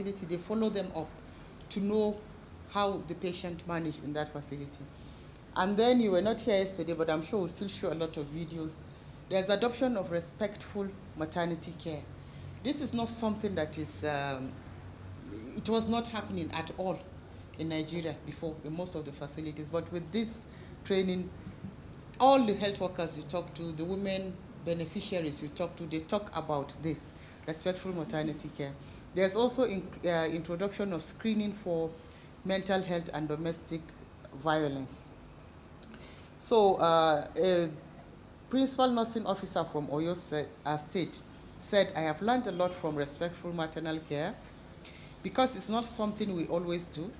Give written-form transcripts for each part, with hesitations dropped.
facility, they follow them up to know how the patient managed in that facility. And then you were not here yesterday, but I'm sure we'll still show a lot of videos. There's adoption of respectful maternity care. This is not something that is, it was not happening at all in Nigeria before in most of the facilities. But with this training, all the health workers you talk to, the women beneficiaries you talk to, they talk about this, respectful maternity care. There's also introduction of screening for mental health and domestic violence. So a principal nursing officer from Oyo State said, I have learned a lot from respectful maternal care because it's not something we always do,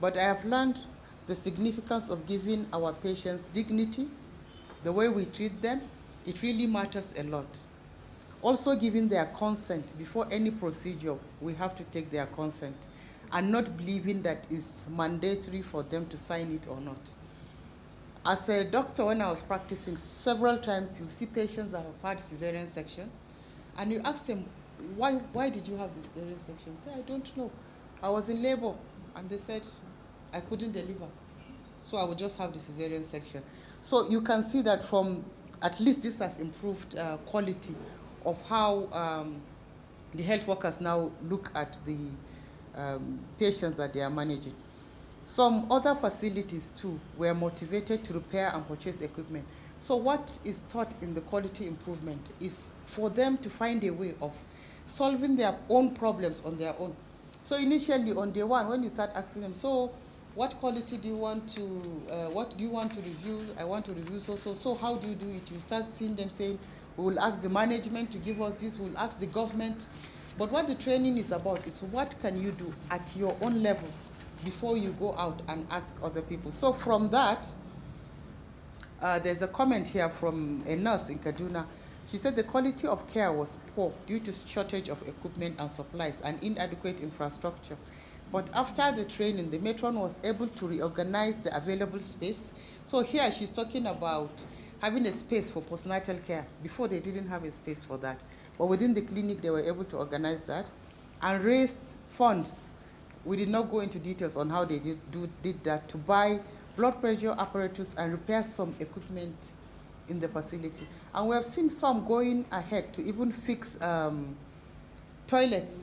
but I have learned the significance of giving our patients dignity, the way we treat them. It really matters a lot. Also giving their consent before any procedure, we have to take their consent and not believing that it's mandatory for them to sign it or not. As a doctor, when I was practicing, several times you see patients that have had cesarean section, and you ask them, why did you have this cesarean section? Say, I don't know. I was in labor, and they said I couldn't deliver, so I would just have the cesarean section. So you can see that from, at least this has improved quality of how the health workers now look at the patients that they are managing. Some other facilities too were motivated to repair and purchase equipment. So what is taught in the quality improvement is for them to find a way of solving their own problems on their own. So initially on day one, when you start asking them, so what quality do you want to, what do you want to review? I want to review so how do you do it? You start seeing them saying, we will ask the management to give us this, we'll ask the government. But what the training is about is what can you do at your own level before you go out and ask other people. So from that, there's a comment here from a nurse in Kaduna. She said the quality of care was poor due to shortage of equipment and supplies and inadequate infrastructure. But after the training, the matron was able to reorganize the available space. So here she's talking about having a space for postnatal care. Before they didn't have a space for that. But within the clinic, they were able to organize that and raised funds. We did not go into details on how they did that, to buy blood pressure apparatus and repair some equipment in the facility. And we have seen some going ahead to even fix toilets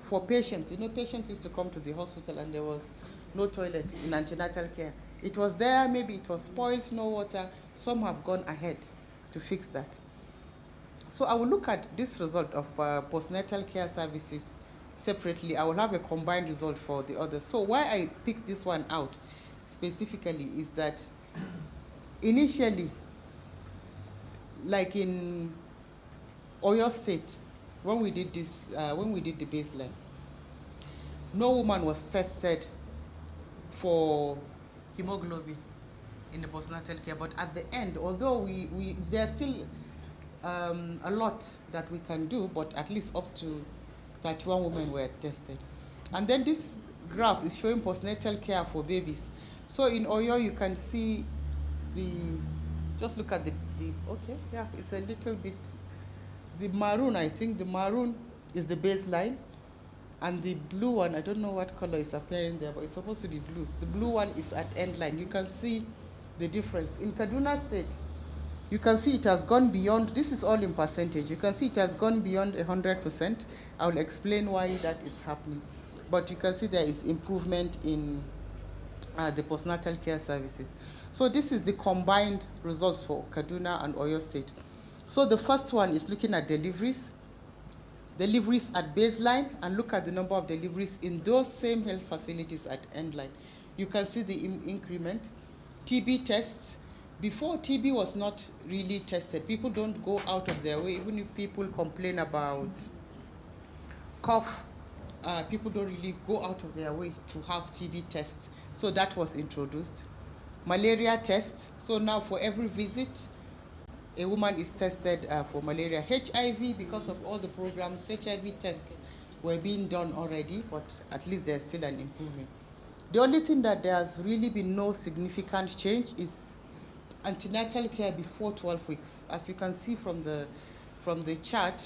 for patients. You know, patients used to come to the hospital and there was no toilet in antenatal care. It was there, maybe it was spoiled, no water. Some have gone ahead to fix that. So I will look at this result of postnatal care services separately. I will have a combined result for the others. So why I picked this one out specifically is that initially, like in Oyo State, when we did this, when we did the baseline, no woman was tested for hemoglobin in the postnatal care. But at the end, although there's still a lot that we can do, but at least up to 31 women were tested. And then this graph is showing postnatal care for babies. So in Oyo, you can see just look at the okay, yeah, it's a little bit, the maroon, I think the maroon is the baseline, and the blue one, I don't know what color is appearing there, but it's supposed to be blue. The blue one is at end line. You can see the difference. In Kaduna State, you can see it has gone beyond, this is all in percentage. You can see it has gone beyond 100%. I will explain why that is happening. But you can see there is improvement in the postnatal care services. So this is the combined results for Kaduna and Oyo State. So the first one is looking at deliveries at baseline, and look at the number of deliveries in those same health facilities at end line. You can see the increment. TB tests. Before, TB was not really tested. People don't go out of their way. Even if people complain about cough, people don't really go out of their way to have TB tests. So that was introduced. Malaria tests. So now for every visit, a woman is tested for malaria. HIV, because of all the programs, HIV tests were being done already, but at least there's still an improvement. The only thing that there's really been no significant change is antenatal care before 12 weeks. As you can see from the chart,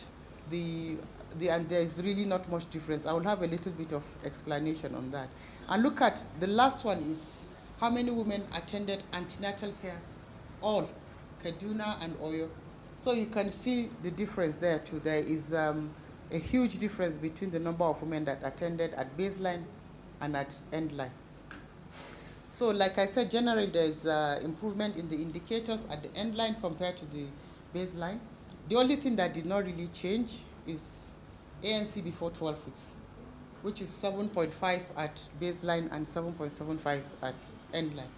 the and there is really not much difference. I will have a little bit of explanation on that. And look at the last one is how many women attended antenatal care, all, Kaduna and Oyo. So you can see the difference there too. There is a huge difference between the number of women that attended at baseline and at end line. So like I said, generally there's improvement in the indicators at the end line compared to the baseline. The only thing that did not really change is ANC before 12 weeks, which is 7.5 at baseline and 7.75 at end line.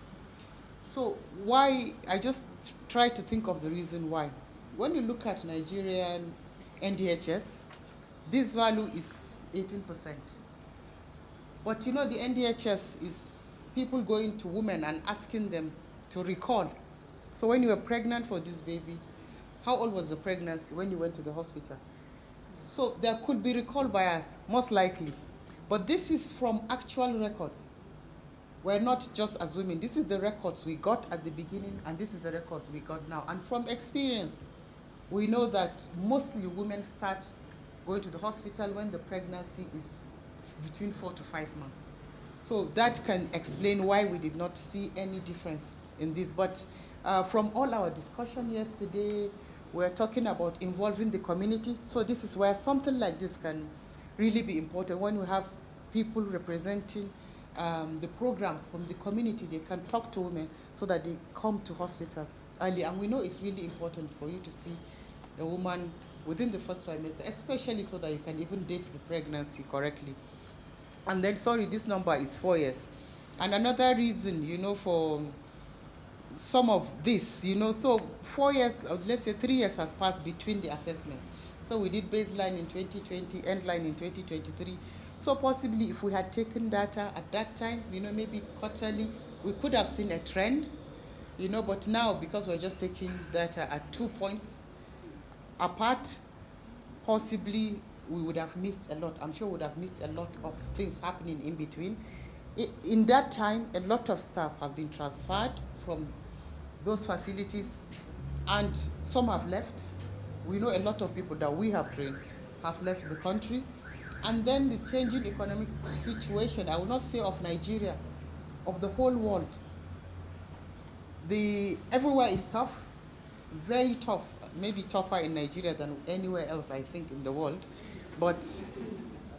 So why, I just try to think of the reason why. When you look at Nigerian NDHS, this value is 18%. But you know, the NDHS is people going to women and asking them to recall. So when you were pregnant for this baby, how old was the pregnancy when you went to the hospital? So there could be recall bias, most likely. But this is from actual records. We're not just assuming. This is the records we got at the beginning, and this is the records we got now. And from experience, we know that mostly women start going to the hospital when the pregnancy is between 4 to 5 months. So that can explain why we did not see any difference in this. But from all our discussion yesterday, we're talking about involving the community. So this is where something like this can really be important. When we have people representing the program from the community, they can talk to women so that they come to hospital early. And we know it's really important for you to see a woman within the first trimester, especially so that you can even date the pregnancy correctly. And then, sorry, this number is 4 years. And another reason, you know, for some of this, you know, so 4 years, or let's say 3 years has passed between the assessments. So we did baseline in 2020, end line in 2023. So possibly if we had taken data at that time, you know, maybe quarterly, we could have seen a trend, you know, but now because we're just taking data at 2 points apart, possibly we would have missed a lot. I'm sure we would have missed a lot of things happening in between. In that time, a lot of staff have been transferred from those facilities, and some have left. We know a lot of people that we have trained have left the country. And then the changing economic situation, I will not say of Nigeria, of the whole world. Everywhere is tough, very tough, maybe tougher in Nigeria than anywhere else, I think, in the world. But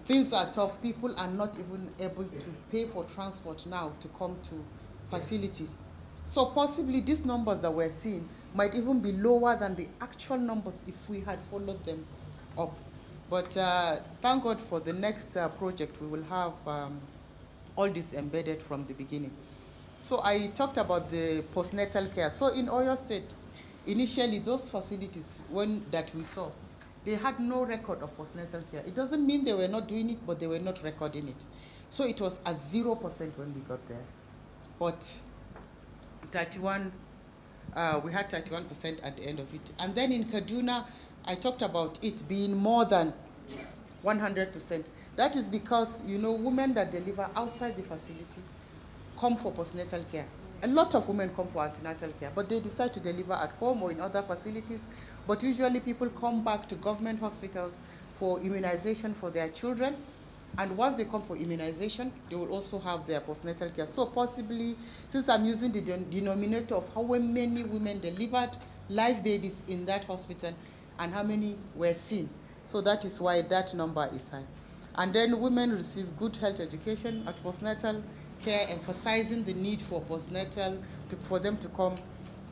things are tough. People are not even able to pay for transport now to come to facilities. So possibly these numbers that we're seeing might even be lower than the actual numbers if we had followed them up. But thank God for the next project, we will have all this embedded from the beginning. So I talked about the postnatal care. So in Oyo State, initially those facilities that we saw, they had no record of postnatal care. It doesn't mean they were not doing it, but they were not recording it. So it was at 0% when we got there. But 31, we had 31% at the end of it. And then in Kaduna, I talked about it being more than 100%. That is because, you know, women that deliver outside the facility come for postnatal care. A lot of women come for antenatal care, but they decide to deliver at home or in other facilities. But usually people come back to government hospitals for immunization for their children. And once they come for immunization, they will also have their postnatal care. So possibly, since I'm using the denominator of how many women delivered live babies in that hospital and how many were seen, so that is why that number is high. And then women receive good health education at postnatal care, emphasizing the need for postnatal, for them to come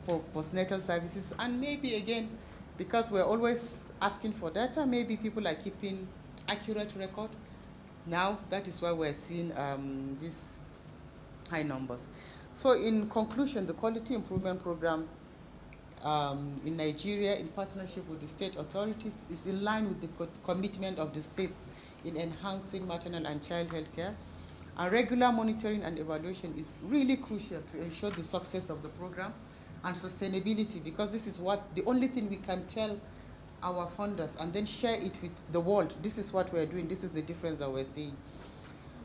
for postnatal services. And maybe again, because we're always asking for data, maybe people are keeping accurate record. Now, that is why we're seeing these high numbers. So in conclusion, the Quality Improvement Program in Nigeria, in partnership with the state authorities, is in line with the commitment of the states in enhancing maternal and child health care. And regular monitoring and evaluation is really crucial to ensure the success of the program and sustainability, because this is the only thing we can tell our funders and then share it with the world. This is what we're doing. This is the difference that we're seeing.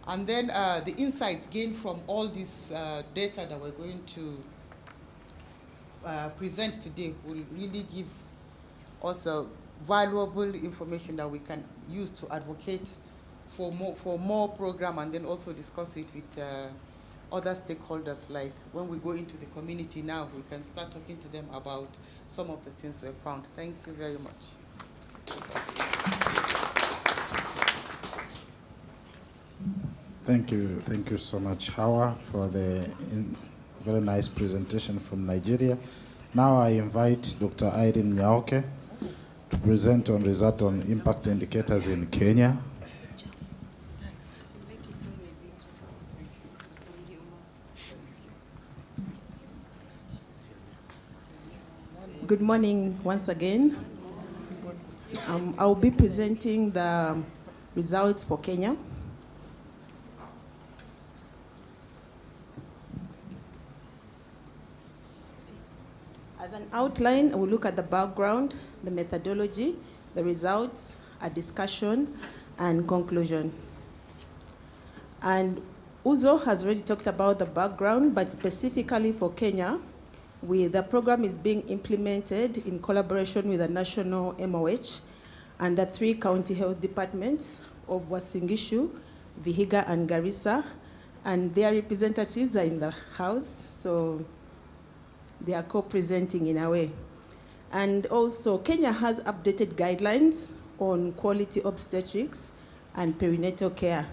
And then the insights gained from all this data that we're going to present today will really give us a valuable information that we can use to advocate for more program, and then also discuss it with other stakeholders. Like when we go into the community now, we can start talking to them about some of the things we've found. Thank you very much. Thank you so much, Hawa, for the very nice presentation from Nigeria. Now I invite Dr. Irene Nyaoke to present on result on impact indicators in Kenya. Good morning once again. I'll be presenting the results for Kenya. As an outline, we'll look at the background, the methodology, the results, a discussion, and conclusion. And Uzo has already talked about the background, but specifically for Kenya, the program is being implemented in collaboration with the national MOH and the 3 county health departments of Uasin Gishu, Vihiga, and Garissa, and their representatives are in the house, so they are co-presenting in a way. And also, Kenya has updated guidelines on quality obstetrics and perinatal care.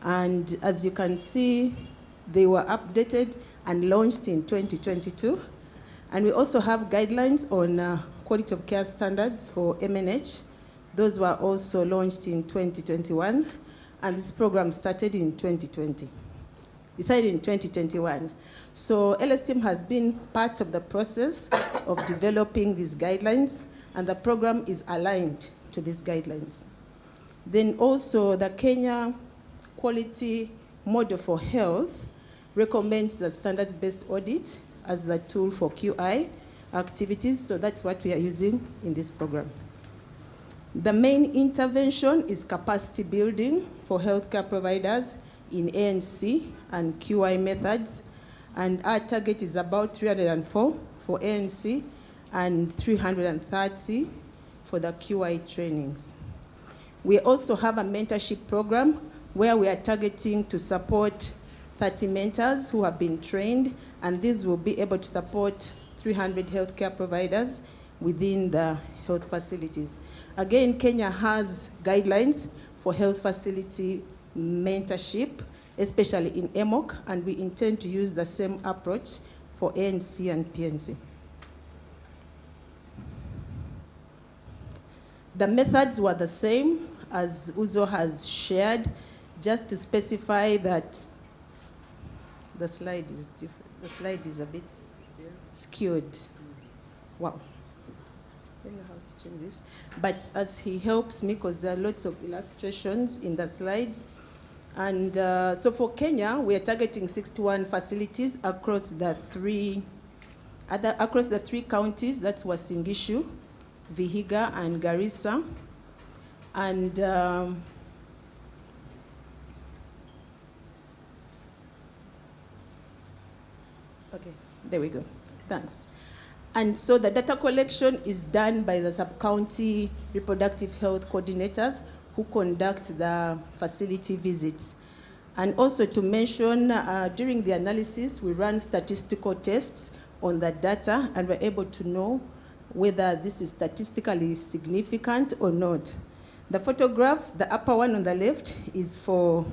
And as you can see, they were updated and launched in 2022. And we also have guidelines on quality of care standards for MNH. Those were also launched in 2021. And this program started in 2020. It started in 2021. So LSTM has been part of the process of developing these guidelines, and the program is aligned to these guidelines. Then also the Kenya Quality Model for Health recommends the standards-based audit as the tool for QI activities, so that's what we are using in this program. The main intervention is capacity building for healthcare providers in ANC and QI methods, and our target is about 304 for ANC and 330 for the QI trainings. We also have a mentorship program where we are targeting to support 30 mentors who have been trained, and these will be able to support 300 healthcare providers within the health facilities. Again, Kenya has guidelines for health facility mentorship, especially in EMOC, and we intend to use the same approach for ANC and PNC. The methods were the same as Uzo has shared, just to specify that the slide is different. The slide is a bit skewed. Wow. I don't know how to change this. But as he helps me, because there are lots of illustrations in the slides. And so for Kenya, we are targeting 61 facilities across the three counties. That's Uasin Gishu, Vihiga, and Garissa. And okay, there we go. Thanks. And so the data collection is done by the sub-county reproductive health coordinators who conduct the facility visits. And also to mention, during the analysis, we run statistical tests on the data, and we're able to know whether this is statistically significant or not. The photographs, the upper one on the left is from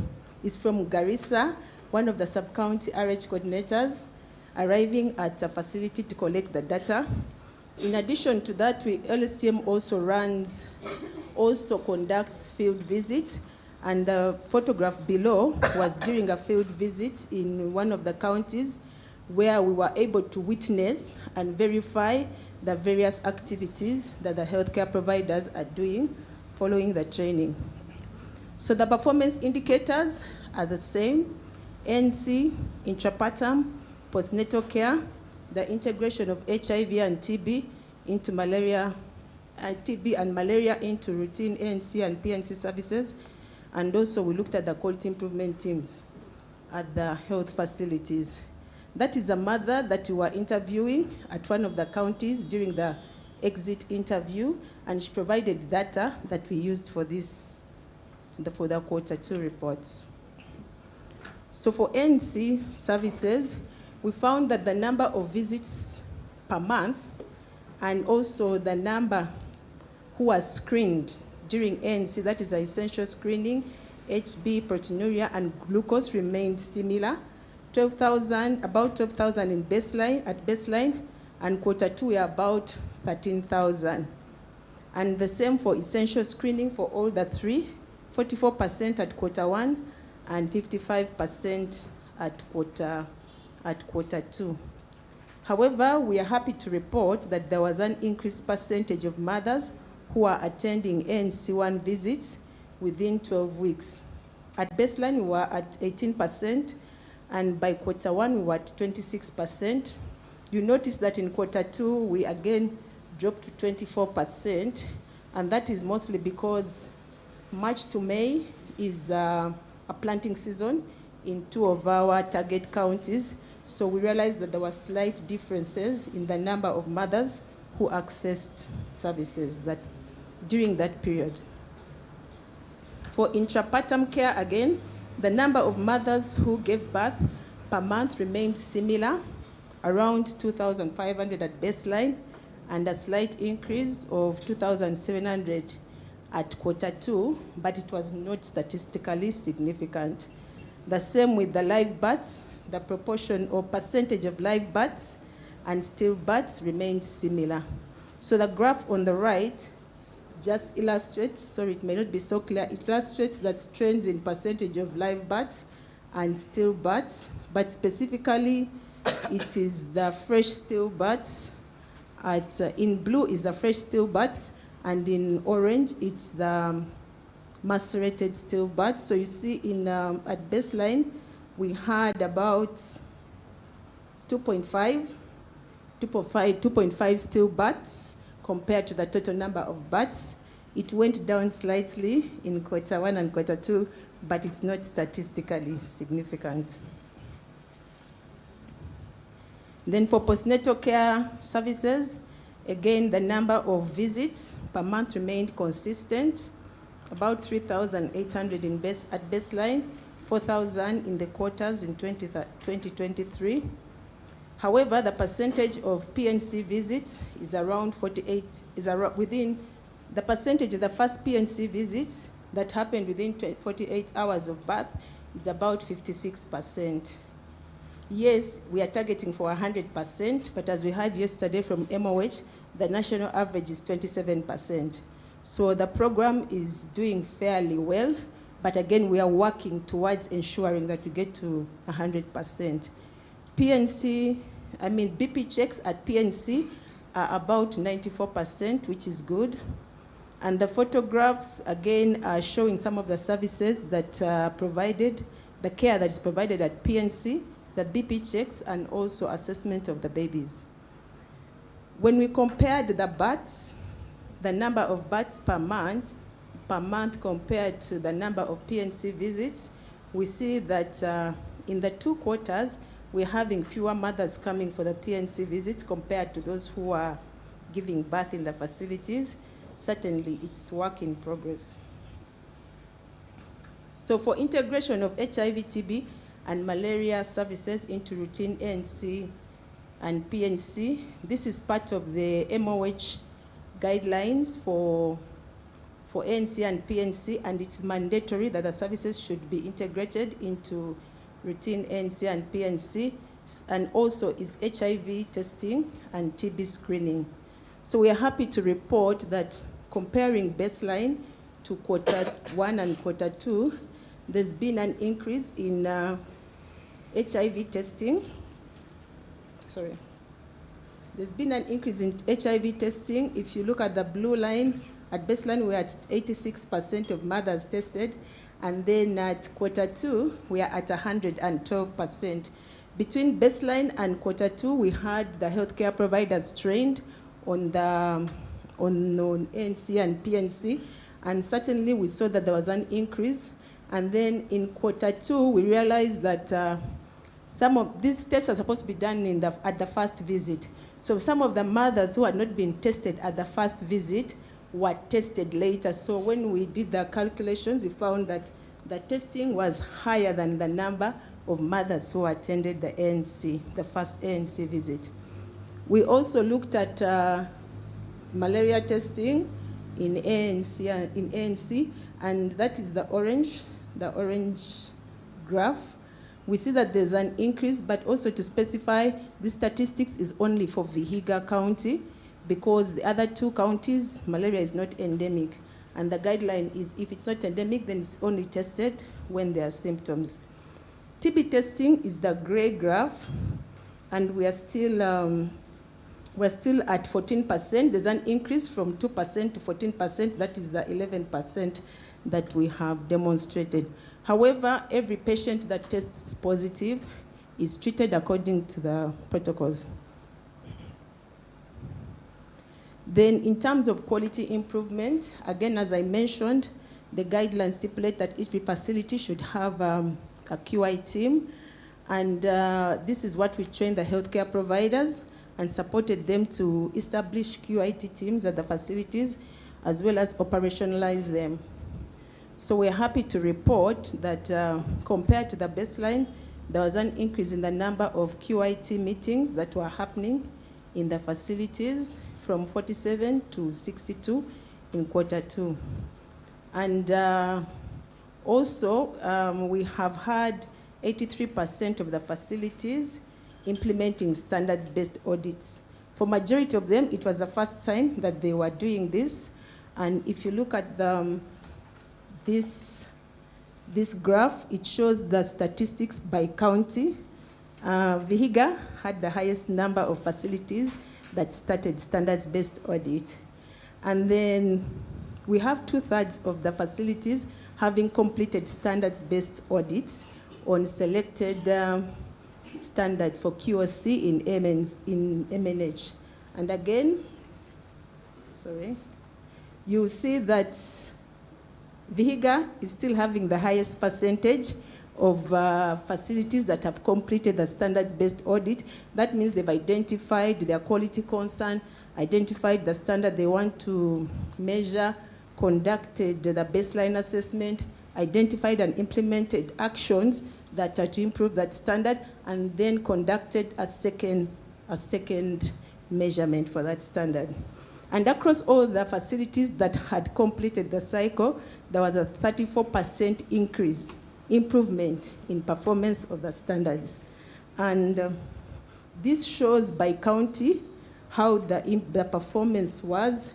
Garissa, one of the sub-county RH coordinators arriving at a facility to collect the data. In addition to that, LSTM also conducts field visits, and the photograph below was during a field visit in one of the counties where we were able to witness and verify the various activities that the healthcare providers are doing following the training. So the performance indicators are the same: NC, intrapartum, postnatal care, the integration of HIV and TB into malaria, TB and malaria into routine ANC and PNC services. And also we looked at the quality improvement teams at the health facilities. That is a mother that we were interviewing at one of the counties during the exit interview, and she provided data that we used for the quarter 2 reports. So for ANC services, we found that the number of visits per month and also the number who was screened during ANC, that is the essential screening, HB, proteinuria, and glucose remained similar. About 12,000 at baseline, and quarter 2 were about 13,000. And the same for essential screening for all the three, 44% at quarter 1 and 55% at quarter 2. However, we are happy to report that there was an increased percentage of mothers who are attending ANC1 visits within 12 weeks. At baseline, we were at 18%, and by quarter 1, we were at 26%. You notice that in quarter 2, we again dropped to 24%, and that is mostly because March to May is a planting season in 2 of our target counties. So we realized that there were slight differences in the number of mothers who accessed services during that period. For intrapartum care, again, the number of mothers who gave birth per month remained similar, around 2,500 at baseline, and a slight increase of 2,700 at quarter 2, but it was not statistically significant. The same with the live births. The proportion or percentage of live births and stillbirths remained similar. So the graph on the right just illustrates, sorry, it may not be so clear, it illustrates that trends in percentage of live births and stillbirths, but specifically it is the fresh stillbirths. In blue is the fresh stillbirths, and in orange it's the macerated stillbirths. So you see at baseline, we had about 2.5 stillbirths compared to the total number of births. It went down slightly in quarter 1 and quarter 2, but it's not statistically significant. Then for postnatal care services, again, the number of visits per month remained consistent, about 3,800 at baseline, 4,000 in the quarters in 2023. However, the percentage of PNC visits is around 48, within the percentage of the first PNC visits that happened within 48 hours of birth is about 56%. Yes, we are targeting for 100%, but as we heard yesterday from MOH, the national average is 27%. So the program is doing fairly well, but again, we are working towards ensuring that we get to 100%. BP checks at PNC are about 94%, which is good. And the photographs, again, are showing some of the services that are provided, the care that is provided at PNC, the BP checks, and also assessment of the babies. When we compared the births, the number of births per month compared to the number of PNC visits, we see that in the 2 quarters, we're having fewer mothers coming for the PNC visits compared to those who are giving birth in the facilities. Certainly, it's work in progress. So for integration of HIV, TB, and malaria services into routine ANC and PNC, this is part of the MOH guidelines for ANC and PNC, and it's mandatory that the services should be integrated into routine ANC and PNC, and also is HIV testing and TB screening. So we are happy to report that comparing baseline to quarter 1 and quarter 2, there's been an increase in HIV testing. Sorry. There's been an increase in HIV testing. If you look at the blue line, at baseline, we're at 86% of mothers tested. And then at quarter 2, we are at 112%. Between baseline and quarter 2, we had the healthcare providers trained on ANC and PNC. And certainly, we saw that there was an increase. And then in quarter 2, we realized that Some of these tests are supposed to be done at the first visit. So some of the mothers who had not been tested at the first visit were tested later. So when we did the calculations, we found that the testing was higher than the number of mothers who attended the ANC, the first ANC visit. We also looked at malaria testing in ANC, and that is the orange graph. We see that there's an increase, but also to specify, this statistics is only for Vihiga County, because the other two counties, malaria is not endemic. And the guideline is if it's not endemic, then it's only tested when there are symptoms. TB testing is the gray graph, and we are still at 14%. There's an increase from 2% to 14%. That is the 11% that we have demonstrated. However, every patient that tests positive is treated according to the protocols. Then in terms of quality improvement, again, as I mentioned, the guidelines stipulate that each facility should have a QI team. And this is what we train the healthcare providers and supported them to establish QIT teams at the facilities, as well as operationalize them. So we're happy to report that compared to the baseline, there was an increase in the number of QIT meetings that were happening in the facilities from 47 to 62 in Q2. And also, we have had 83% of the facilities implementing standards-based audits. For majority of them, it was the first time that they were doing this. And if you look at this graph, it shows the statistics by county. Vihiga had the highest number of facilities that started standards-based audit. And then we have 2/3 of the facilities having completed standards-based audits on selected standards for QOC in MNH. And again, you see that Vihiga is still having the highest percentage of facilities that have completed the standards-based audit. That means they've identified their quality concern, identified the standard they want to measure, conducted the baseline assessment, identified and implemented actions that are to improve that standard, and then conducted a second measurement for that standard. And across all the facilities that had completed the cycle, there was a 34% improvement in performance of the standards. And this shows by county how the performance was,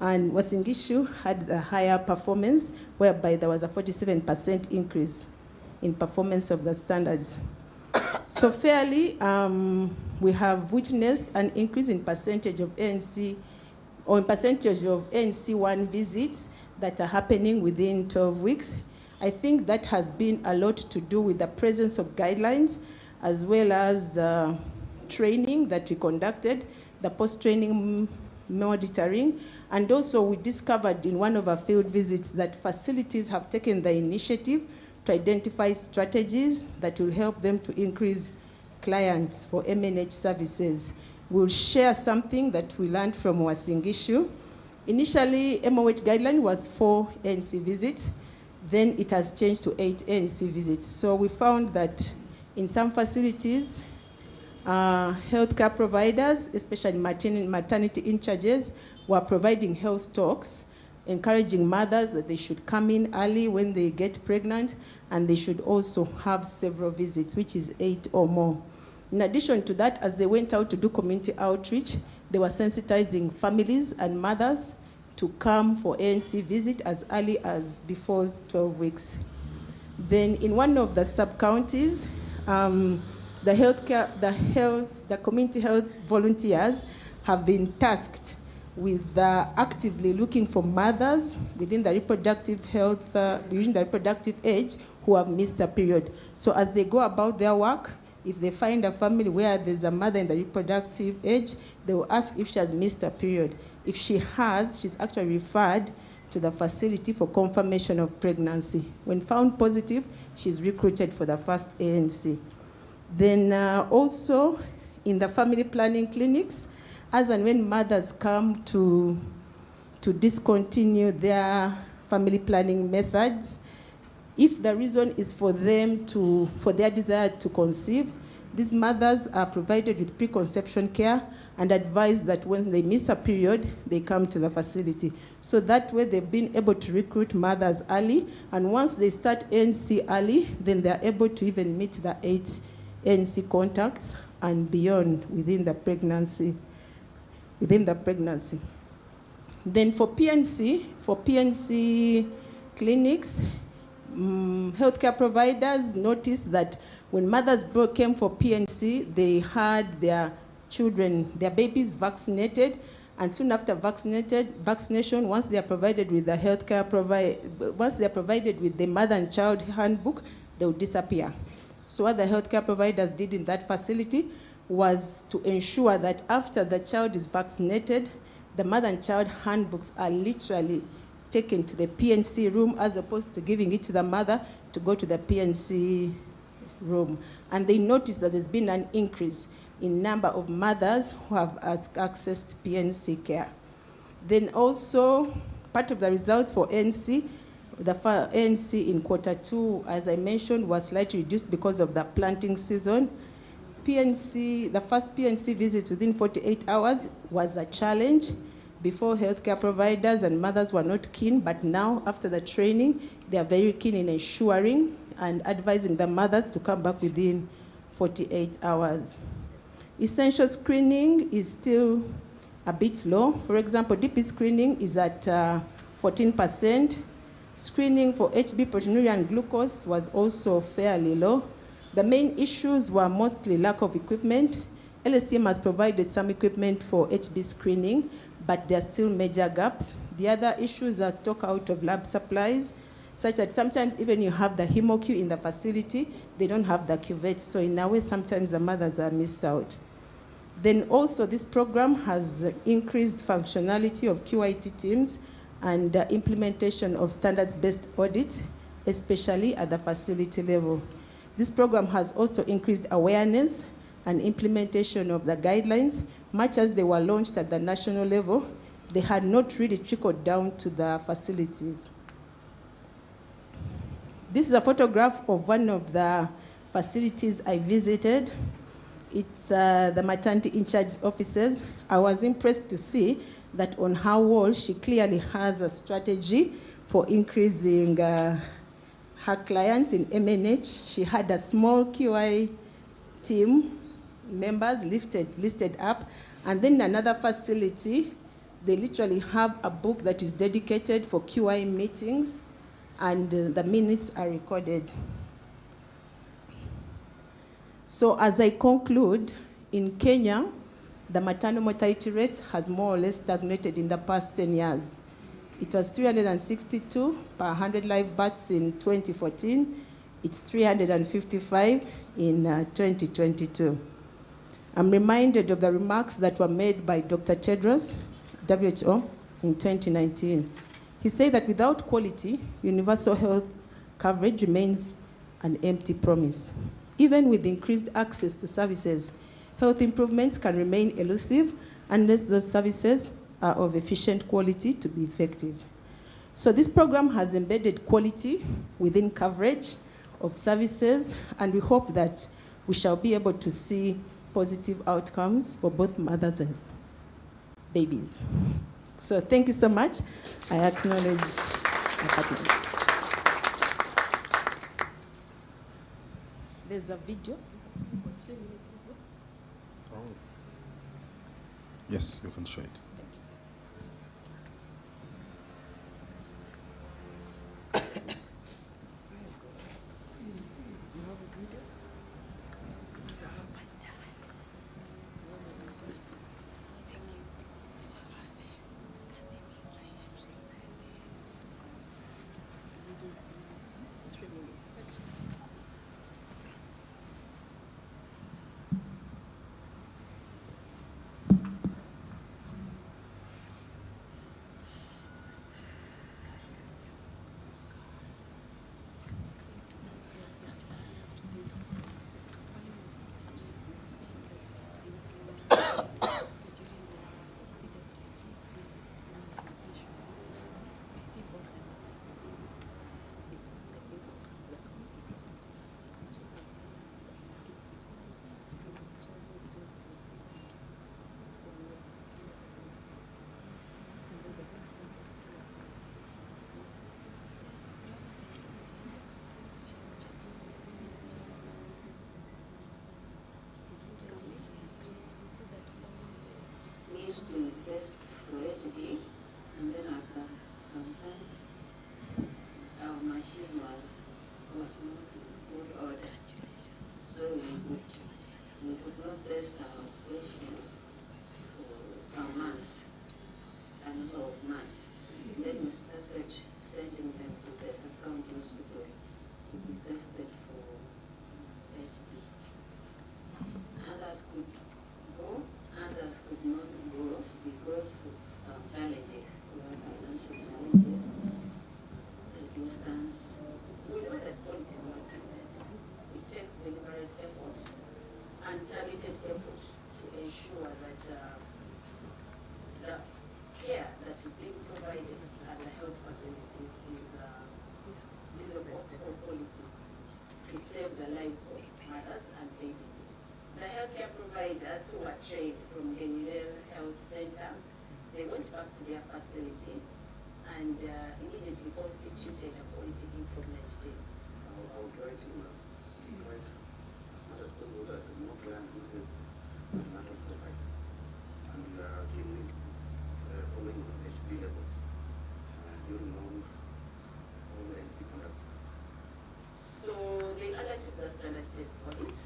and Uasin Gishu had a higher performance, whereby there was a 47% increase in performance of the standards. So fairly, we have witnessed an increase in percentage of ANC, or in percentage of ANC1 visits that are happening within 12 weeks. I think that has been a lot to do with the presence of guidelines, as well as the training that we conducted, the post-training monitoring. And also we discovered in one of our field visits that facilities have taken the initiative to identify strategies that will help them to increase clients for MNH services. We'll share something that we learned from Uasin Gishu. Initially, MOH guideline was 4 ANC visits. Then it has changed to 8 ANC visits. So we found that in some facilities, healthcare providers, especially maternity in charges, were providing health talks, encouraging mothers that they should come in early when they get pregnant, and they should also have several visits, which is 8 or more. In addition to that, as they went out to do community outreach, they were sensitizing families and mothers to come for ANC visit as early as before 12 weeks. Then in one of the sub-counties, the community health volunteers have been tasked with actively looking for mothers within the reproductive health, within the reproductive age, who have missed a period. So as they go about their work, if they find a family where there's a mother in the reproductive age, they will ask if she has missed a period. If she has, she's actually referred to the facility for confirmation of pregnancy. When found positive, she's recruited for the first ANC. Then also in the family planning clinics, as and when mothers come to discontinue their family planning methods, if the reason is for their desire to conceive, these mothers are provided with preconception care and advised that when they miss a period, they come to the facility. So that way they've been able to recruit mothers early, and once they start ANC early, then they're able to even meet the 8 ANC contacts and beyond within the pregnancy. Then for PNC clinics, healthcare providers noticed that when mothers came for PNC, they had their babies vaccinated, and soon after vaccination, once they are provided with the once they are provided with the mother and child handbook, they will disappear. So what the healthcare providers did in that facility was to ensure that after the child is vaccinated, the mother and child handbooks are literally taken to the PNC room, as opposed to giving it to the mother to go to the PNC room. And they noticed that there's been an increase in number of mothers who have accessed PNC care. Then also, part of the results for ANC, the ANC in Q2, as I mentioned, was slightly reduced because of the planting season. The first PNC visits within 48 hours was a challenge. Before, healthcare providers and mothers were not keen, but now, after the training, they are very keen in ensuring and advising the mothers to come back within 48 hours. Essential screening is still a bit low. For example, DP screening is at 14%. Screening for HB, proteinuria, and glucose was also fairly low. The main issues were mostly lack of equipment. LSTM has provided some equipment for HB screening, but there are still major gaps. The other issues are stock out of lab supplies, such that sometimes even you have the hemoq in the facility, they don't have the cuvette. So in a way, sometimes the mothers are missed out. Then also, this program has increased functionality of QIT teams and implementation of standards-based audits, especially at the facility level. This program has also increased awareness and implementation of the guidelines. Much as they were launched at the national level, they had not really trickled down to the facilities. This is a photograph of one of the facilities I visited. It's the maternity in charge offices. I was impressed to see that on her wall, she clearly has a strategy for increasing her clients in MNH. She had a small QI team members listed up, and then another facility, they literally have a book that is dedicated for QI meetings, and the minutes are recorded. So as I conclude, in Kenya, the maternal mortality rate has more or less stagnated in the past 10 years. It was 362 per 100 live births in 2014. It's 355 in 2022. I'm reminded of the remarks that were made by Dr. Tedros, WHO, in 2019. He said that without quality, universal health coverage remains an empty promise. Even with increased access to services, health improvements can remain elusive unless those services are of efficient quality to be effective. So this program has embedded quality within coverage of services, and we hope that we shall be able to see positive outcomes for both mothers and babies. So thank you so much. I acknowledge my partners. There's a video. Yes, you can show it. deliberate effort and targeted effort to ensure that the care that is being provided at the health facilities is of quality to save the lives of mothers and babies. The healthcare providers who were trained from the Genilel Health Center, they went back to their facility and immediately constituted a quality improvement team. I would like to invite as much as possible that the more client uses the matter provider. And we are keenly following the HD levels during all the NC conduct. So they undertook the standard test audit,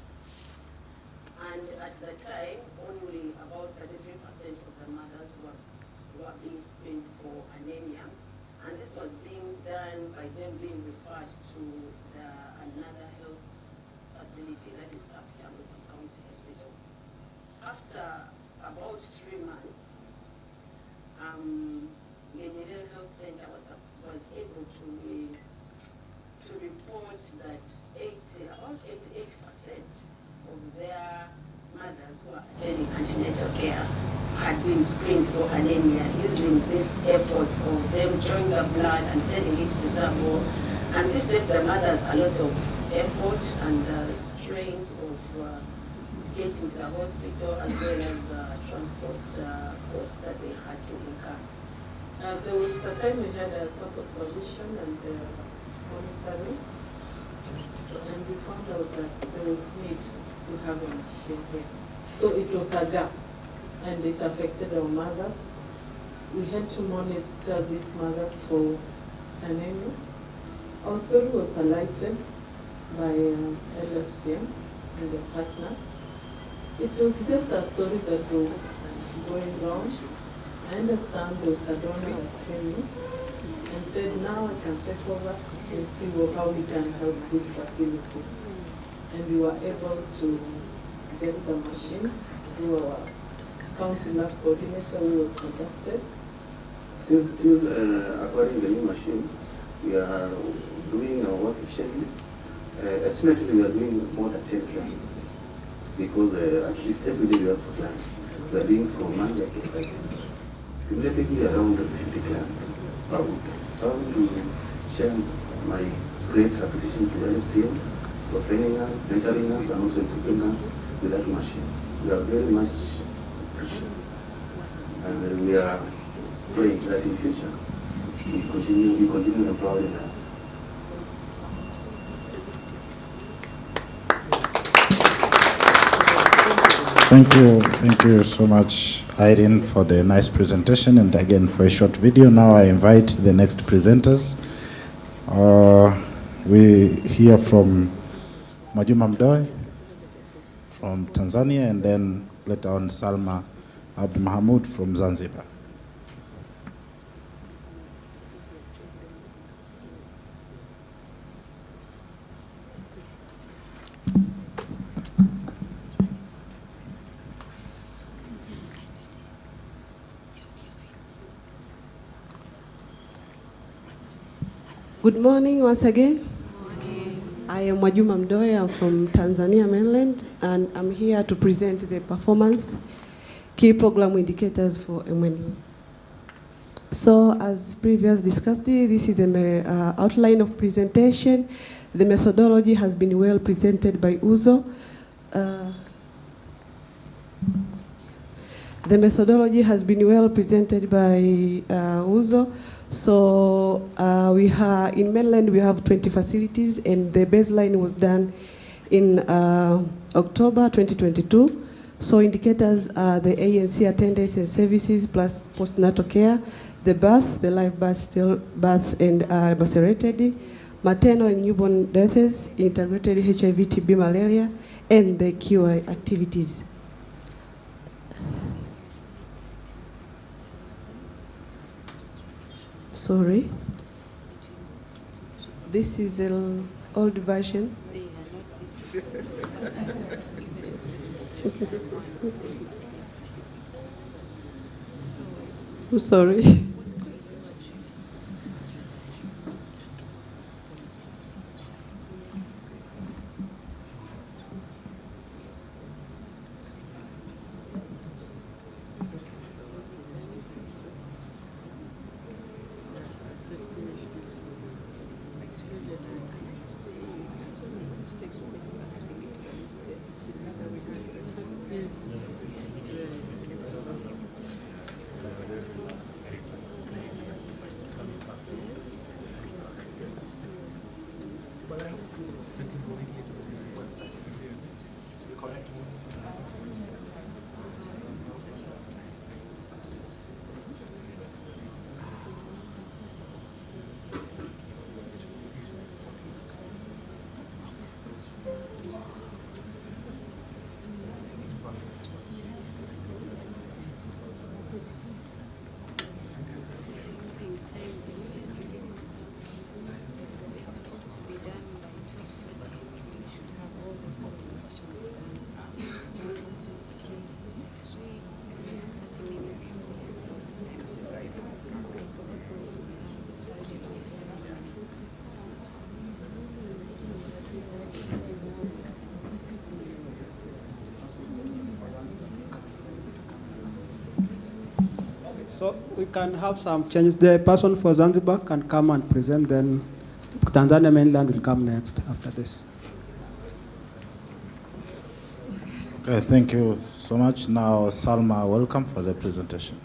and at the time, only about 33% of the mothers were being screened for anemia, and this was being done by them being referred to another health facility, that is Afrika County Hospital. After about 3 months, the Genilel Health Center was able to report that about 88% of their mothers who are attending antenatal care had been screened for anemia using this effort of them drawing the blood and sending it to Zabo. And this saved the mothers a lot of effort and strains of getting to the hospital, as well as transport costs that they had to incur. There was a time we had a supervision and monitoring, and we found out that there was need to have a machine here. So it was a gap, and it affected our mothers. We had to monitor these mothers for anemia. Our story was highlighted by LSTM and the partners. It was just a story that was going wrong. I understand there was a donor that came in and said, now I can take over and see how we can help this facility. And we were able to get the machine through our county lab coordinator who was conducted. Since acquiring the new machine, we are doing our work efficiently. Estimately, we are doing more than 10 clients because at least every day we have 4 clients. We are doing from Monday to Friday. Cumulatively around 50 clients per week. I want to share my great appreciation to LSTM for training us, mentoring us, and also equipping us with that machine. We are very much appreciated. And we are praying that in future we continue empowering us. Thank you so much, Irene, for the nice presentation and again for a short video. Now I invite the next presenters. We hear from Mwajuma Mdoe from Tanzania, and then later on Salma Abdul Mahmoud from Zanzibar. Good morning once again. I am Mwajuma Mdoe. I'm from Tanzania mainland, and I'm here to present the performance key program indicators for MNE. So as previously discussed, this is an outline of presentation. The methodology has been well presented by Uzo. The methodology has been well presented by Uzo. So we have, in mainland, we have 20 facilities, and the baseline was done in October 2022. So indicators are the ANC attendance and services plus postnatal care, the birth, the live birth, still birth, and macerated, maternal and newborn deaths, integrated HIV, TB, malaria, and the QI activities. Sorry. This is an old version. I'm sorry. So we can have some changes. The person for Zanzibar can come and present, then Tanzania mainland will come next after this. Okay, thank you so much. Now, Salma, welcome for the presentation.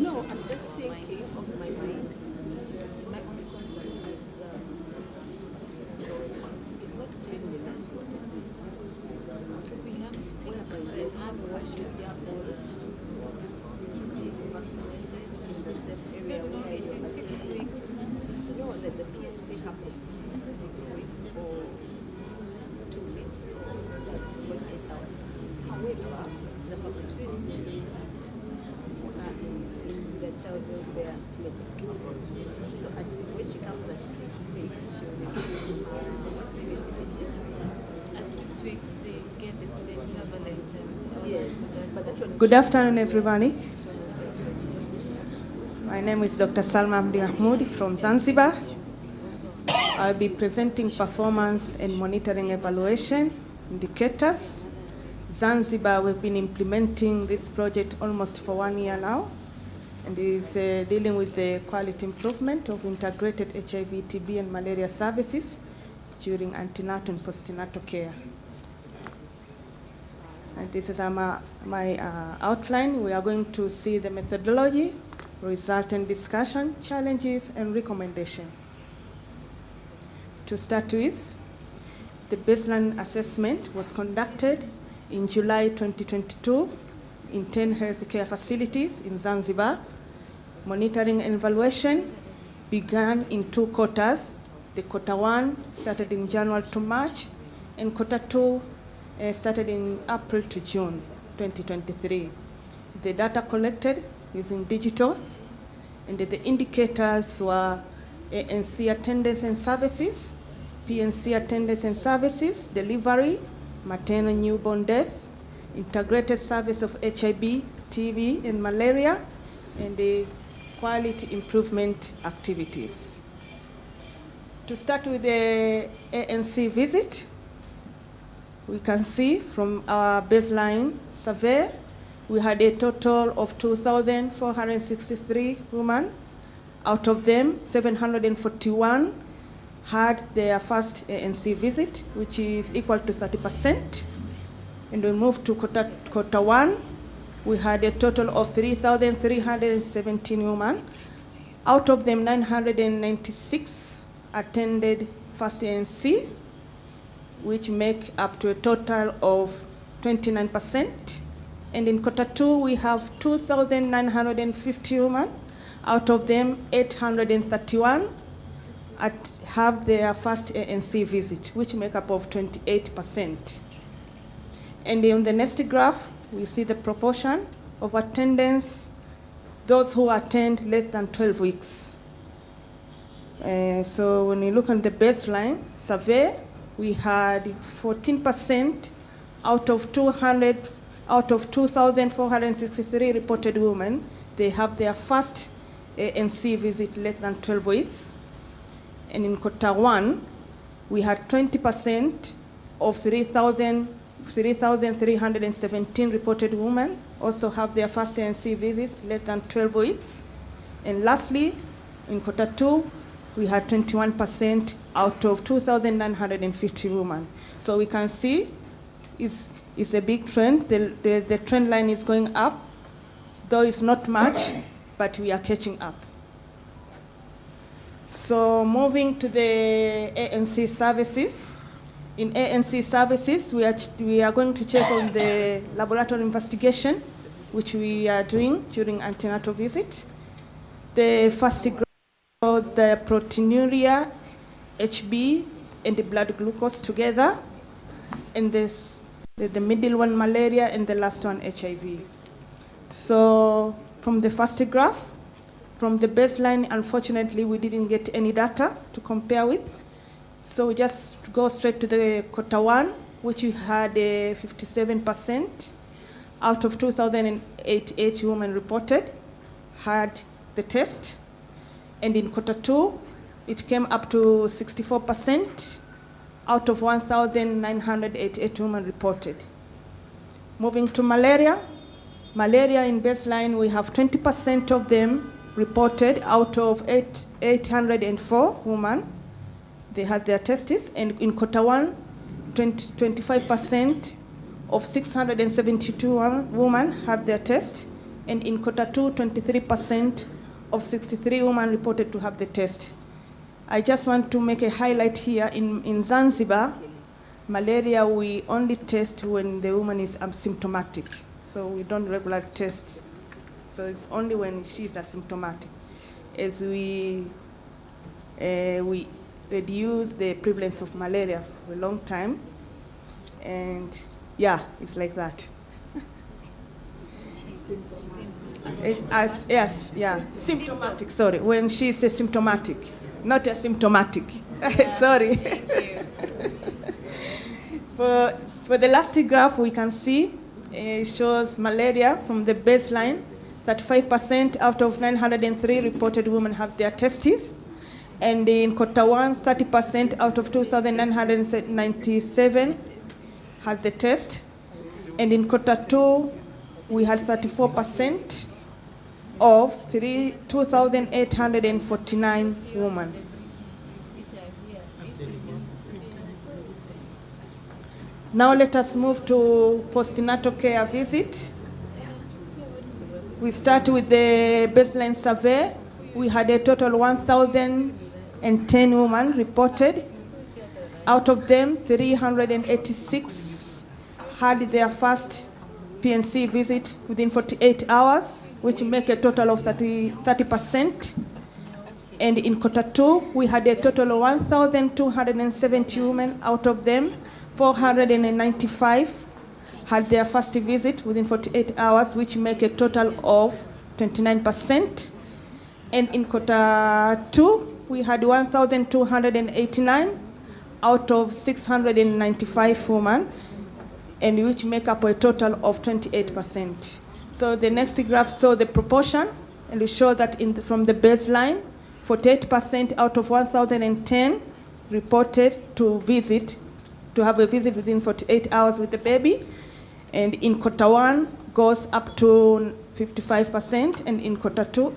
No, I'm just thinking of my mind. My only concern is it's not cleanliness. What is it? We have sinks and hand washing. In the same area where it is 6 weeks. No, that the PMC happens 6 weeks or 2 weeks or 48 hours. However, the vaccines in the child welfare clinic. So when she comes at 6 weeks, she will receive BCG. At 6 weeks, they get the pentavalent. Yes, but that one. Good afternoon, everybody. My name is Dr. Salma Abdi Mahmoud from Zanzibar. I'll be presenting performance and monitoring evaluation indicators. Zanzibar, we've been implementing this project almost for 1 year now, and is dealing with the quality improvement of integrated HIV, TB, and malaria services during antenatal and postnatal care. And this is my outline. We are going to see the methodology, resultant discussion, challenges, and recommendation. To start with, the baseline assessment was conducted in July 2022 in 10 healthcare facilities in Zanzibar. Monitoring and evaluation began in 2 quarters. The quarter 1 started in January to March, and quarter 2 started in April to June 2023. The data collected using digital, and the indicators were ANC attendance and services, PNC attendance and services, delivery, maternal newborn death, integrated service of HIV, TB, and malaria, and the quality improvement activities. To start with the ANC visit, we can see from our baseline survey, we had a total of 2,463 women. Out of them, 741 had their first ANC visit, which is equal to 30%. And we moved to quarter 1, we had a total of 3,317 women. Out of them, 996 attended first ANC, which make up to a total of 29%. And in quarter 2, we have 2,950 women. Out of them, 831 have their first ANC visit, which make up of 28%. And on the next graph, we see the proportion of attendance, those who attend less than 12 weeks. So when you look on the baseline survey, we had 14% out of 2,463 reported women, they have their first ANC visit less than 12 weeks. And in quarter 1, we had 20% of 3,317 reported women also have their first ANC visits less than 12 weeks. And lastly, in quarter 2, we had 21% out of 2,950 women. So we can see it's a big trend. The trend line is going up, though it's not much, but we are catching up. So moving to the ANC services. In ANC services, we are going to check on the laboratory investigation, which we are doing during antenatal visit. The first the proteinuria, HB, and the blood glucose together, and the middle one malaria, and the last one HIV. So from the first graph, from the baseline, unfortunately, we didn't get any data to compare with. So we just go straight to the quarter 1, which we had 57% out of 2,088 women reported had the test. And in quarter 2, it came up to 64% out of 1,988 women reported. Moving to malaria. Malaria in baseline, we have 20% of them reported out of 804 women. They had their testes. And in quarter 1, 25% of 672 women had their test. And in quarter 2, 23% of 63 women reported to have the test. I just want to make a highlight here. In Zanzibar, malaria, we only test when the woman is asymptomatic. So we don't regularly test. So it's only when she's asymptomatic. As we reduce the prevalence of malaria for a long time. And yeah, it's like that. Symptomatic, sorry, when she says symptomatic, not asymptomatic. Sorry. For the last graph, we can see it shows malaria from the baseline, 35% out of 903 reported women have their testes. And in quarter 1, 30% out of 2,997 had the test. And in quarter 2, we had 34% of 2,849 women. Now let us move to postnatal care visit. We start with the baseline survey. We had a total 1,010 women reported. Out of them, 386 had their first PNC visit within 48 hours, which make a total of 30%. And in quarter 2, we had a total of 1,270 women. Out of them, 495 had their first visit within 48 hours, which make a total of 29%. And in quarter 2, we had 1,289 out of 695 women, and which make up a total of 28%. So the next graph shows the proportion, and we show that from the baseline, 48% out of 1,010 reported to have a visit within 48 hours with the baby. And in quarter 1 goes up to 55%, and in quarter 2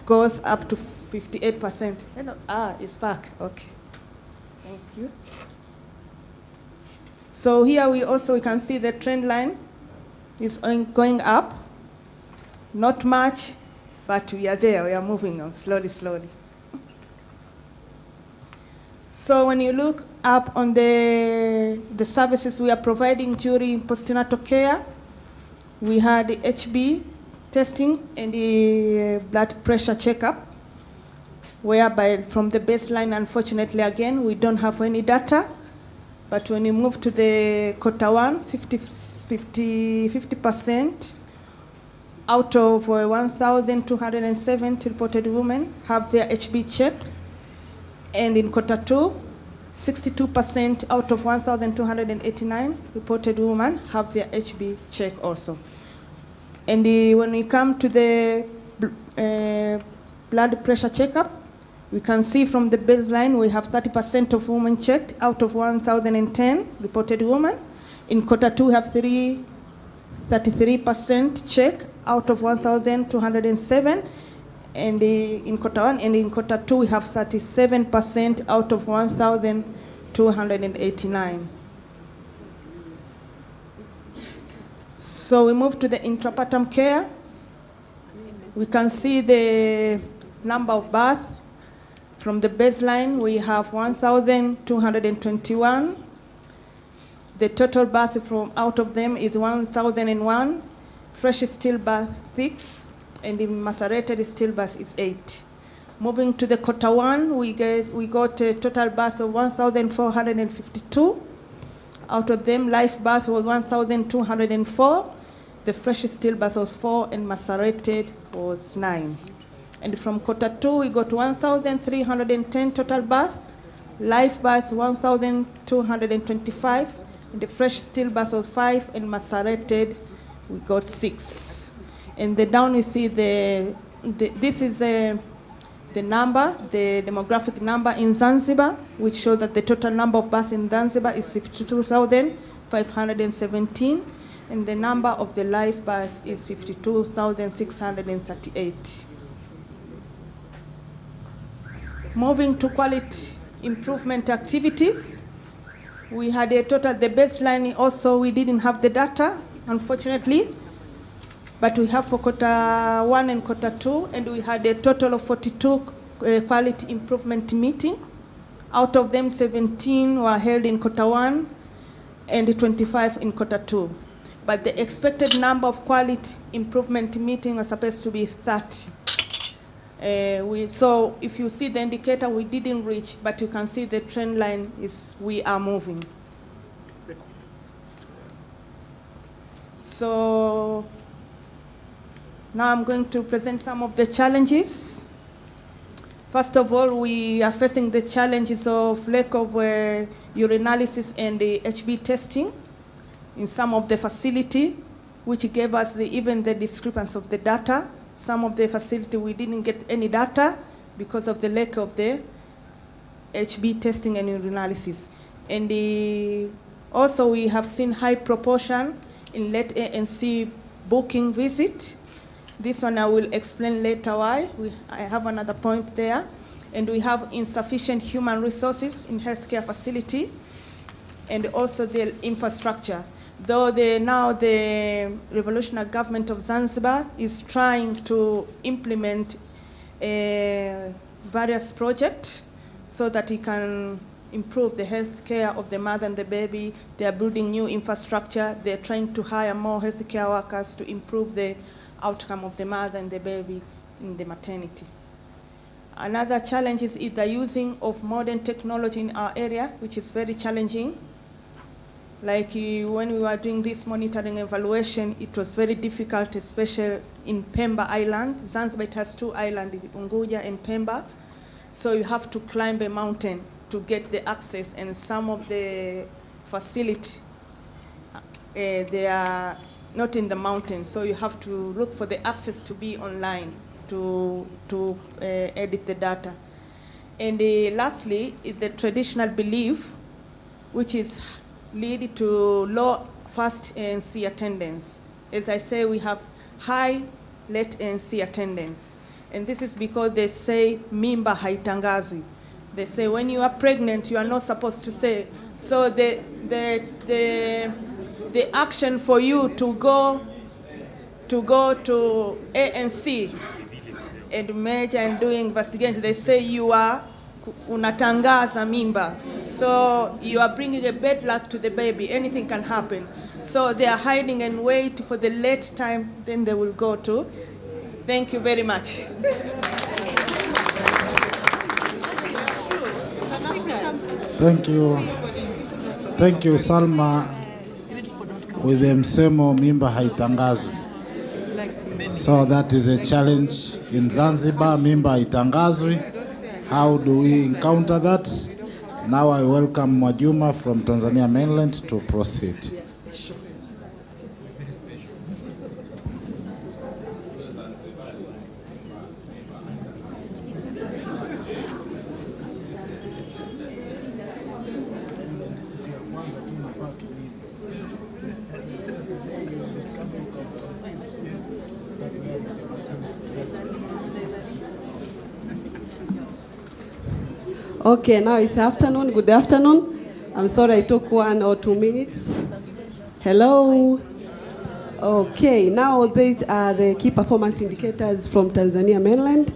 goes up to 58%. Hello. It's back. Okay. Thank you. So here we can see the trend line is going up. Not much, but we are there. We are moving on slowly. So when you look up on the services we are providing during postnatal care, we had the HB testing and the blood pressure checkup, whereby from the baseline, unfortunately, again, we don't have any data. But when you move to the quarter 1, 50% out of 1,270 reported women have their HB checked. And in quarter 2, 62% out of 1,289 reported women have their HB check also. And when we come to the blood pressure checkup, we can see from the baseline we have 30% of women checked out of 1,010 reported women. In quarter 2, we have 33% check out of 1,207. And in quarter 1, and in quarter 2, we have 37% out of 1,289. So we move to the intrapartum care. We can see the number of births. From the baseline, we have 1,221. The total birth from out of them is 1,001. Fresh stillbirth 6, and the macerated stillbirth is 8. Moving to the quarter 1, we got a total birth of 1,452. Out of them, live birth was 1,204. The fresh stillbirth was 4, and macerated was 9. And from quarter 2, we got 1,310 total birth, live birth 1,225, and the fresh stillbirth was 5, and macerated we got 6. And the down you see this is the number, the demographic number in Zanzibar, which shows that the total number of births in Zanzibar is 52,517, and the number of the live births is 52,638. Moving to quality improvement activities, we had a total, the baseline also we didn't have the data, unfortunately, but we have for quarter 1 and quarter 2, and we had a total of 42 quality improvement meetings. Out of them, 17 were held in quarter 1 and 25 in quarter 2. But the expected number of quality improvement meetings was supposed to be 30. So if you see the indicator, we didn't reach, but you can see the trend line is we are moving. So now I'm going to present some of the challenges. First of all, we are facing the challenges of lack of urinalysis and the HB testing in some of the facility, which gave us even the discrepancy of the data. Some of the facility we didn't get any data because of the lack of the HB testing and urinalysis. And also we have seen high proportion in late ANC booking visit. This one I will explain later why. I have another point there. And we have insufficient human resources in healthcare facility. and also the infrastructure. Though now the revolutionary government of Zanzibar is trying to implement various projects so that it can improve the health care of the mother and the baby. They are building new infrastructure. They're trying to hire more health care workers to improve the outcome of the mother and the baby in the maternity. Another challenge is the using of modern technology in our area, which is very challenging. Like when we were doing this monitoring evaluation, it was very difficult, especially in Pemba Island. Zanzibar, it has 2 islands, Unguja and Pemba. So you have to climb a mountain to get the access, and some of the facilities, they are not in the mountains, so you have to look for the access to be online to edit the data. And lastly, is the traditional belief, which is lead to low first ANC attendance. As I say, we have high late ANC attendance. And this is because they say mimba haitangazwi. They say when you are pregnant, you are not supposed to say. So the action for you to go to ANC and measure and do investigation, they say you are unatangaza mimba. So you are bringing a bad luck to the baby. Anything can happen. So they are hiding and wait for the late time, then they will go to. Thank you very much. Thank you. Thank you, Salma. With the msemo mimba haitangazwi. So that is a challenge in Zanzibar, mimba haitangazwi. How do we encounter that? Now I welcome Mwajuma from Tanzania mainland to proceed. Okay, now it's afternoon. Good afternoon. I'm sorry I took 1 or 2 minutes. Hello. Okay, now these are the key performance indicators from Tanzania mainland.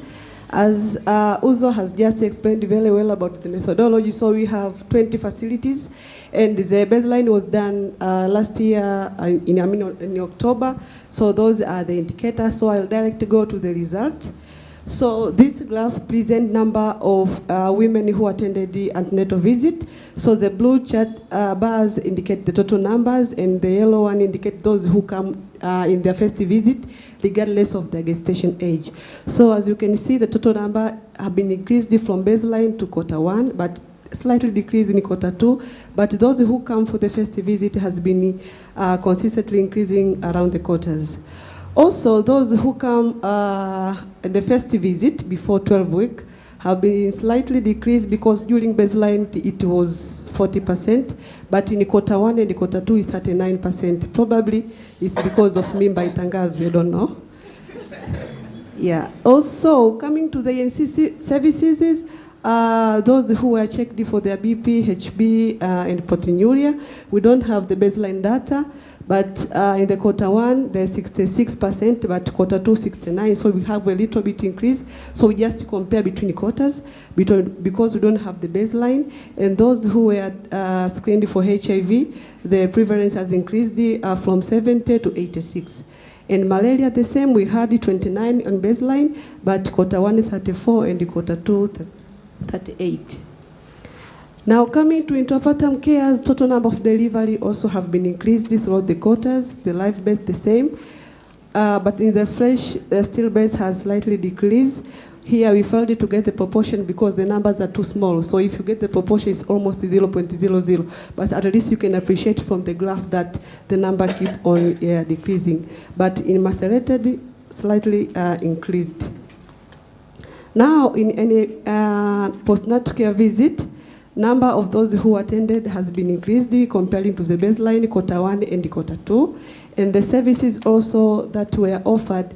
As Uzo has just explained very well about the methodology, so we have 20 facilities, and the baseline was done last year in October. So those are the indicators. So I'll directly go to the result. So this graph presents number of women who attended the antenatal visit. So the blue chart bars indicate the total numbers, and the yellow one indicate those who come in their first visit, regardless of their gestation age. So as you can see, the total number have been increased from baseline to Q1, but slightly decreased in Q2. But those who come for the first visit has been consistently increasing around the quarters. Also, those who come at the first visit before 12 weeks have been slightly decreased, because during baseline it was 40%, but in Q1 and Q2 is 39%. Probably it's because of mimba itangazwi, we don't know. Yeah. Also, coming to the NCC services, those who were checked for their BP, HB, and proteinuria, we don't have the baseline data. But in the Q1, there's 66%, but Q2, 69%. So we have a little bit increase. So we just compare between quarters, because we don't have the baseline. And those who were screened for HIV, the prevalence has increased from 70 to 86. And malaria, the same, we had 29 on baseline, but Q1, 34, and Q2, 38. Now coming to intrapartum cares, total number of delivery also have been increased throughout the quarters, the live birth the same, but in the fresh stillbirth has slightly decreased. Here we failed to get the proportion because the numbers are too small. So if you get the proportion, it's almost 0.00, but at least you can appreciate from the graph that the number keep on decreasing. But in macerated, slightly increased. Now in any postnatal care visit, number of those who attended has been increased comparing to the baseline Q1 and Q2, and the services also that were offered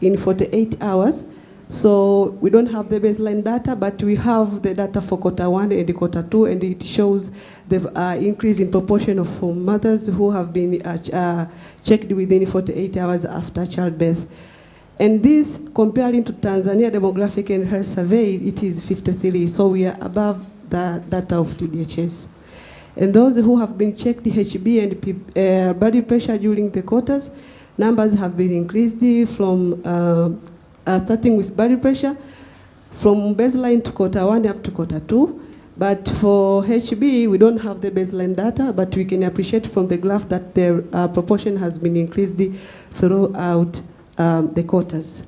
in 48 hours So we don't have the baseline data, but we have the data for quarter 1 and quarter 2, and it shows the increase in proportion of mothers who have been checked within 48 hours after childbirth. And this, comparing to Tanzania Demographic and Health Survey, it is 53, so we are above the data of TDHS. And those who have been checked HB and blood pressure during the quarters, numbers have been increased from, starting with blood pressure, from baseline to quarter 1 up to quarter 2. But for HB, we don't have the baseline data, but we can appreciate from the graph that the proportion has been increased throughout the quarters.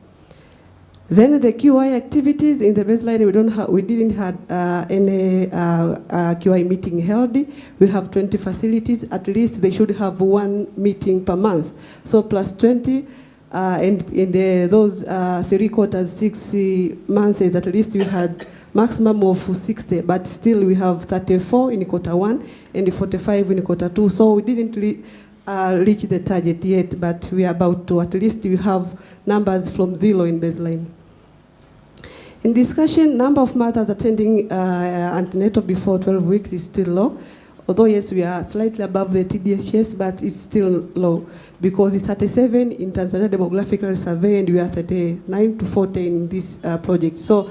Then the QI activities in the baseline, we didn't have any QI meeting held. We have 20 facilities. At least they should have 1 meeting per month. So plus 20, and in those 3 quarters, 6 months, at least we had maximum of 60. But still, we have 34 in quarter 1 and 45 in quarter 2. So we didn't reach the target yet, but we are about to. At least we have numbers from 0 in baseline. In discussion, number of mothers attending antenatal before 12 weeks is still low. Although yes, we are slightly above the TDHS, but it's still low because it's 37 in Tanzania Demographic Survey, and we are 39 to 40 in this project. So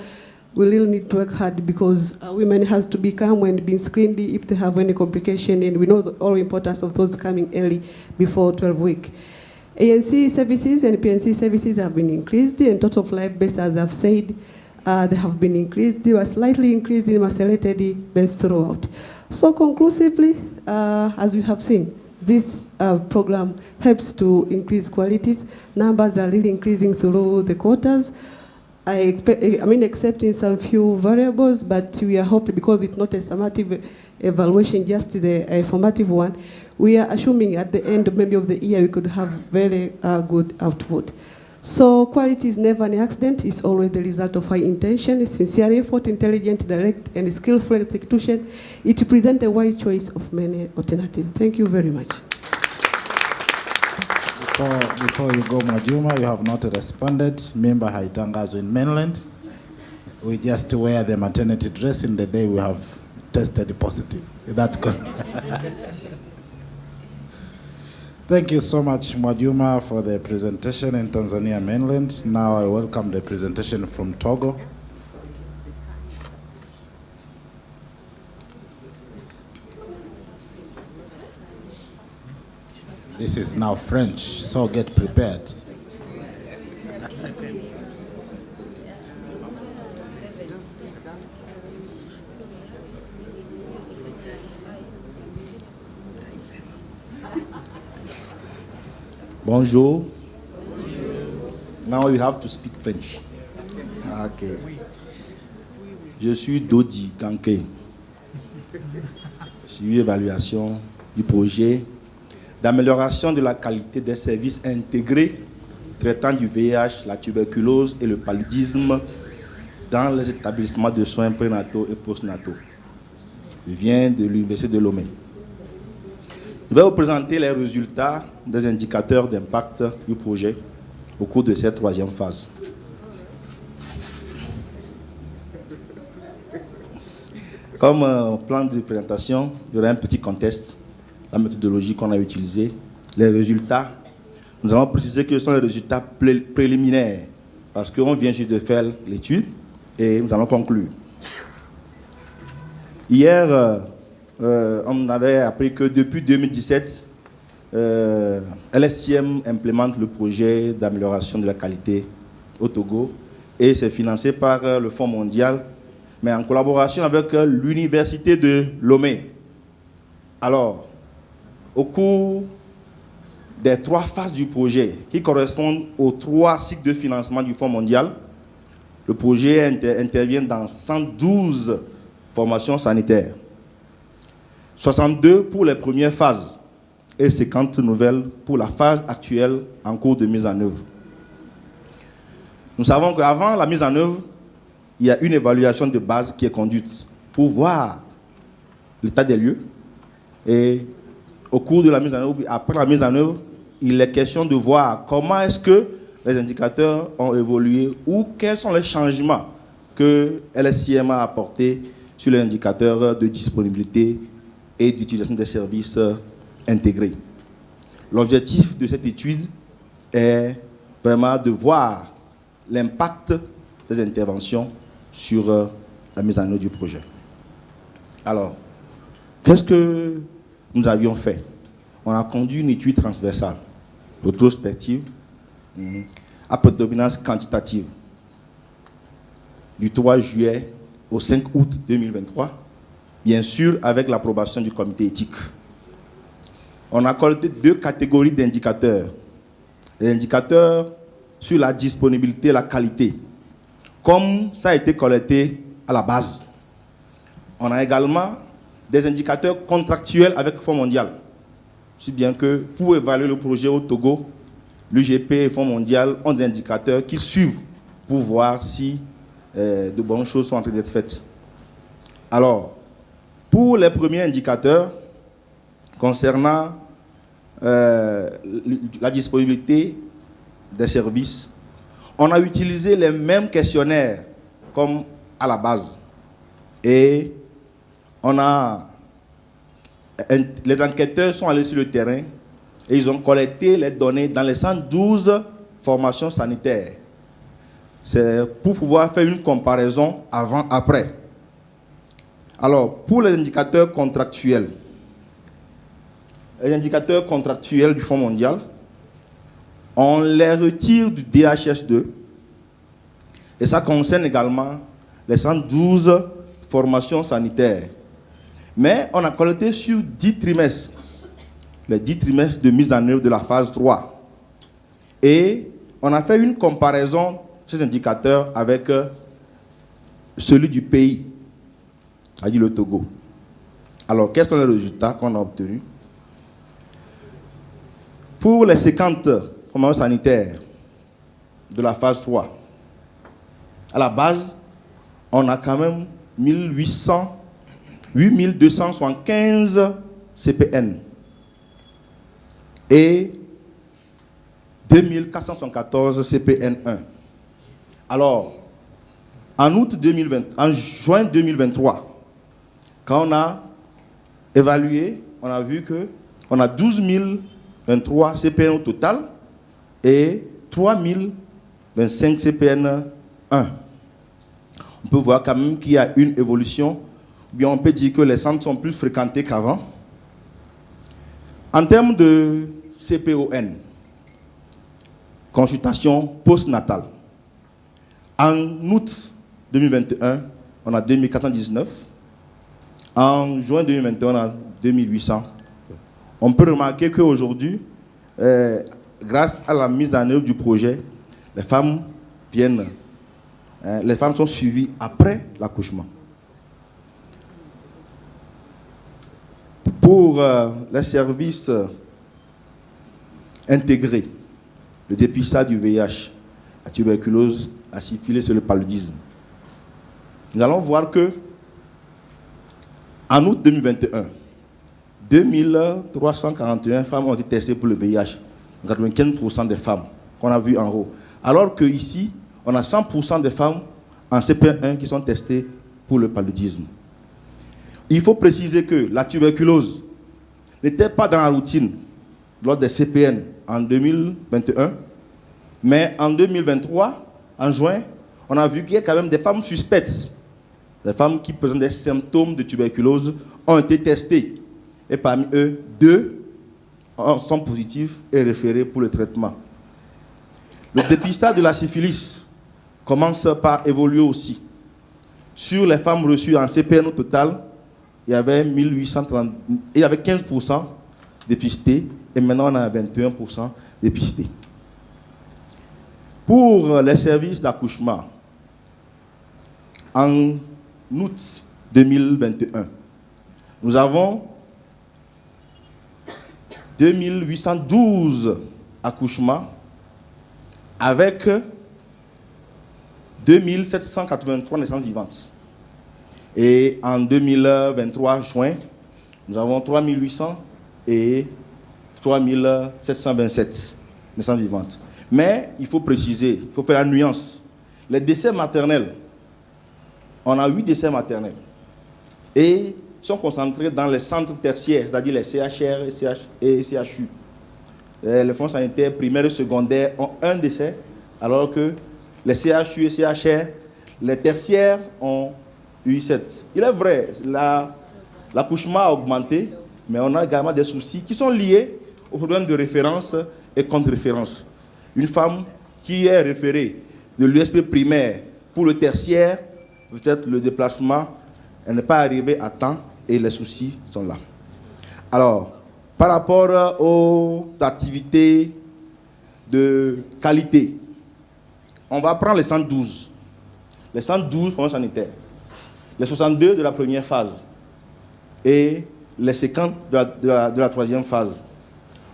we really need to work hard because women has to be calm when being screened if they have any complication, and we know the all importance of those coming early before 12 weeks. ANC services and PNC services have been increased, and total of life births, as I've said, they have been increased. They were slightly increased in macerated birth throughout. So conclusively, as we have seen, this program helps to increase qualities. Numbers are really increasing through the quarters. Except in some few variables, but we are hoping, because it's not a summative evaluation, just the formative one, we are assuming at the end maybe of the year we could have very good output. So quality is never an accident. It's always the result of high intention, sincere effort, intelligent, direct, and skillful execution. It presents a wide choice of many alternatives. Thank you very much. Before you go, Mwajuma, you have not responded. Member Haitangazo in mainland. We just wear the maternity dress in the day we have tested positive. Is that good? Thank you so much, Mwajuma, for the presentation in Tanzania mainland. Now I welcome the presentation from Togo. This is now French, so get prepared. Bonjour. Now you have to speak French. Okay. Je suis Dodi Kanke. Suivi évaluation du projet d'amélioration de la qualité des services intégrés traitant du VIH, la tuberculose et le paludisme dans les établissements de soins prénataux et postnataux. Je viens de l'Université de Lomé. Je vais vous présenter les résultats des indicateurs d'impact du projet au cours de cette 3e phase. Comme plan de présentation, il y aura un petit contexte, la méthodologie qu'on a utilisée, les résultats. Nous allons préciser que ce sont les résultats préliminaires parce qu'on vient juste de faire l'étude et nous allons conclure. Hier, on avait appris que depuis 2017, LSTM implémente le projet d'amélioration de la qualité au Togo et c'est financé par le Fonds mondial, mais en collaboration avec l'Université de Lomé. Alors, au cours des 3 phases du projet qui correspondent aux 3 cycles de financement du Fonds mondial, le projet intervient dans 112 formations sanitaires. 62 pour les premières phases et 50 nouvelles pour la phase actuelle en cours de mise en œuvre. Nous savons qu'avant la mise en œuvre, il y a une évaluation de base qui est conduite pour voir l'état des lieux. Et au cours de la mise en œuvre, après la mise en œuvre, il est question de voir comment est-ce que les indicateurs ont évolué ou quels sont les changements que LSTM a apportés sur les indicateurs de disponibilité et d'utilisation des services intégrés. L'objectif de cette étude est vraiment de voir l'impact des interventions sur la mise en œuvre du projet. Alors, qu'est-ce que nous avions fait? On a conduit une étude transversale, rétrospective, à prédominance quantitative, du 3 juillet au 5 août 2023, bien sûr avec l'approbation du comité éthique. On a collecté 2 catégories d'indicateurs. Les indicateurs sur la disponibilité et la qualité, comme ça a été collecté à la base. On a également des indicateurs contractuels avec le Fonds mondial. Si bien que pour évaluer le projet au Togo, l'UGP et le Fonds mondial ont des indicateurs qui suivent pour voir si de bonnes choses sont en train d'être faites. Alors, pour les premiers indicateurs concernant la disponibilité des services, on a utilisé les mêmes questionnaires comme à la base. Et les enquêteurs sont allés sur le terrain et ils ont collecté les données dans les 112 formations sanitaires. C'est pour pouvoir faire une comparaison avant-après. Alors, pour les indicateurs contractuels du Fonds mondial, on les retire du DHS2 et ça concerne également les 112 formations sanitaires. Mais on a collecté sur 10 trimestres, les 10 trimestres de mise en œuvre de la phase 3. Et on a fait une comparaison de ces indicateurs avec celui du pays, c'est-à-dire le Togo. Alors, quels sont les résultats qu'on a obtenus? Pour les 50 formations sanitaires de la phase 3, à la base, on a quand même 8275 CPN et 2414 CPN1. Alors, en juin 2023, quand on a évalué, on a vu qu'on a 12 023 CPN au total et 3 025 CPN1. On peut voir quand même qu'il y a une évolution. Bien, on peut dire que les centres sont plus fréquentés qu'avant. En termes de CPON, consultation postnatale, en août 2021, on a 2419. En juin 2021, on a 2800. On peut remarquer qu'aujourd'hui, grâce à la mise en œuvre du projet, les femmes sont suivies après l'accouchement. Pour les services intégrés, le dépistage du VIH, la tuberculose, la syphilis et le paludisme, nous allons voir que en août 2021, 2341 femmes ont été testées pour le VIH, 95% des femmes qu'on a vues en haut. Alors qu'ici, on a 100% des femmes en CP1 qui sont testées pour le paludisme. Il faut préciser que la tuberculose n'était pas dans la routine lors des CPN en 2021, mais en 2023, en juin, on a vu qu'il y a quand même des femmes suspectes. Les femmes qui présentent des symptômes de tuberculose ont été testées. Et parmi eux, 2 sont positifs et référés pour le traitement. Le dépistage de la syphilis commence par évoluer aussi. Sur les femmes reçues en CPN au total, il y avait 1830, il y avait 15% dépistés et maintenant on a 21% dépistés. Pour les services d'accouchement, en août 2021, nous avons 2812 accouchements avec 2783 naissances vivantes. Et en 2023, juin, nous avons 3800 et 3727 naissances vivantes. Mais il faut préciser, il faut faire la nuance. Les décès maternels, on a 8 décès maternels. Et sont concentrés dans les centres tertiaires, c'est-à-dire les CHR et CHU. Les fonds sanitaires primaires et secondaires ont un décès, alors que les CHU et CHR, les tertiaires ont eu 7. Il est vrai, l'accouchement a augmenté, mais on a également des soucis qui sont liés aux problèmes de référence et contre-référence. Une femme qui est référée de l'USP primaire pour le tertiaire, peut-être le déplacement, elle n'est pas arrivée à temps et les soucis sont là. Alors, par rapport aux activités de qualité, on va prendre les 112. Les 112 fonds sanitaires, les 62 de la première phase et les 50 de la troisième phase.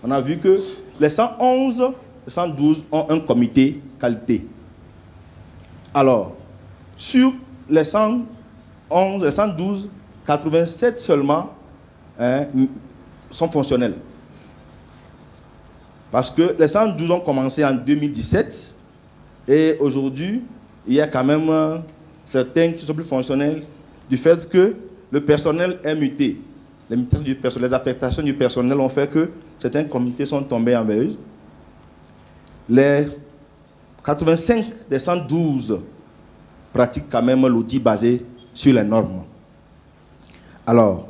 On a vu que les 111, les 112 ont un comité qualité. Alors, sur les 111, les 112, 87 seulement sont fonctionnels. Parce que les 112 ont commencé en 2017 et aujourd'hui, il y a quand même certains qui sont plus fonctionnels du fait que le personnel est muté. Les mutations du personnel, les affectations du personnel ont fait que certains comités sont tombés en veilleuse. Les 85 des 112 pratiquent quand même l'audit basé sur les normes. Alors,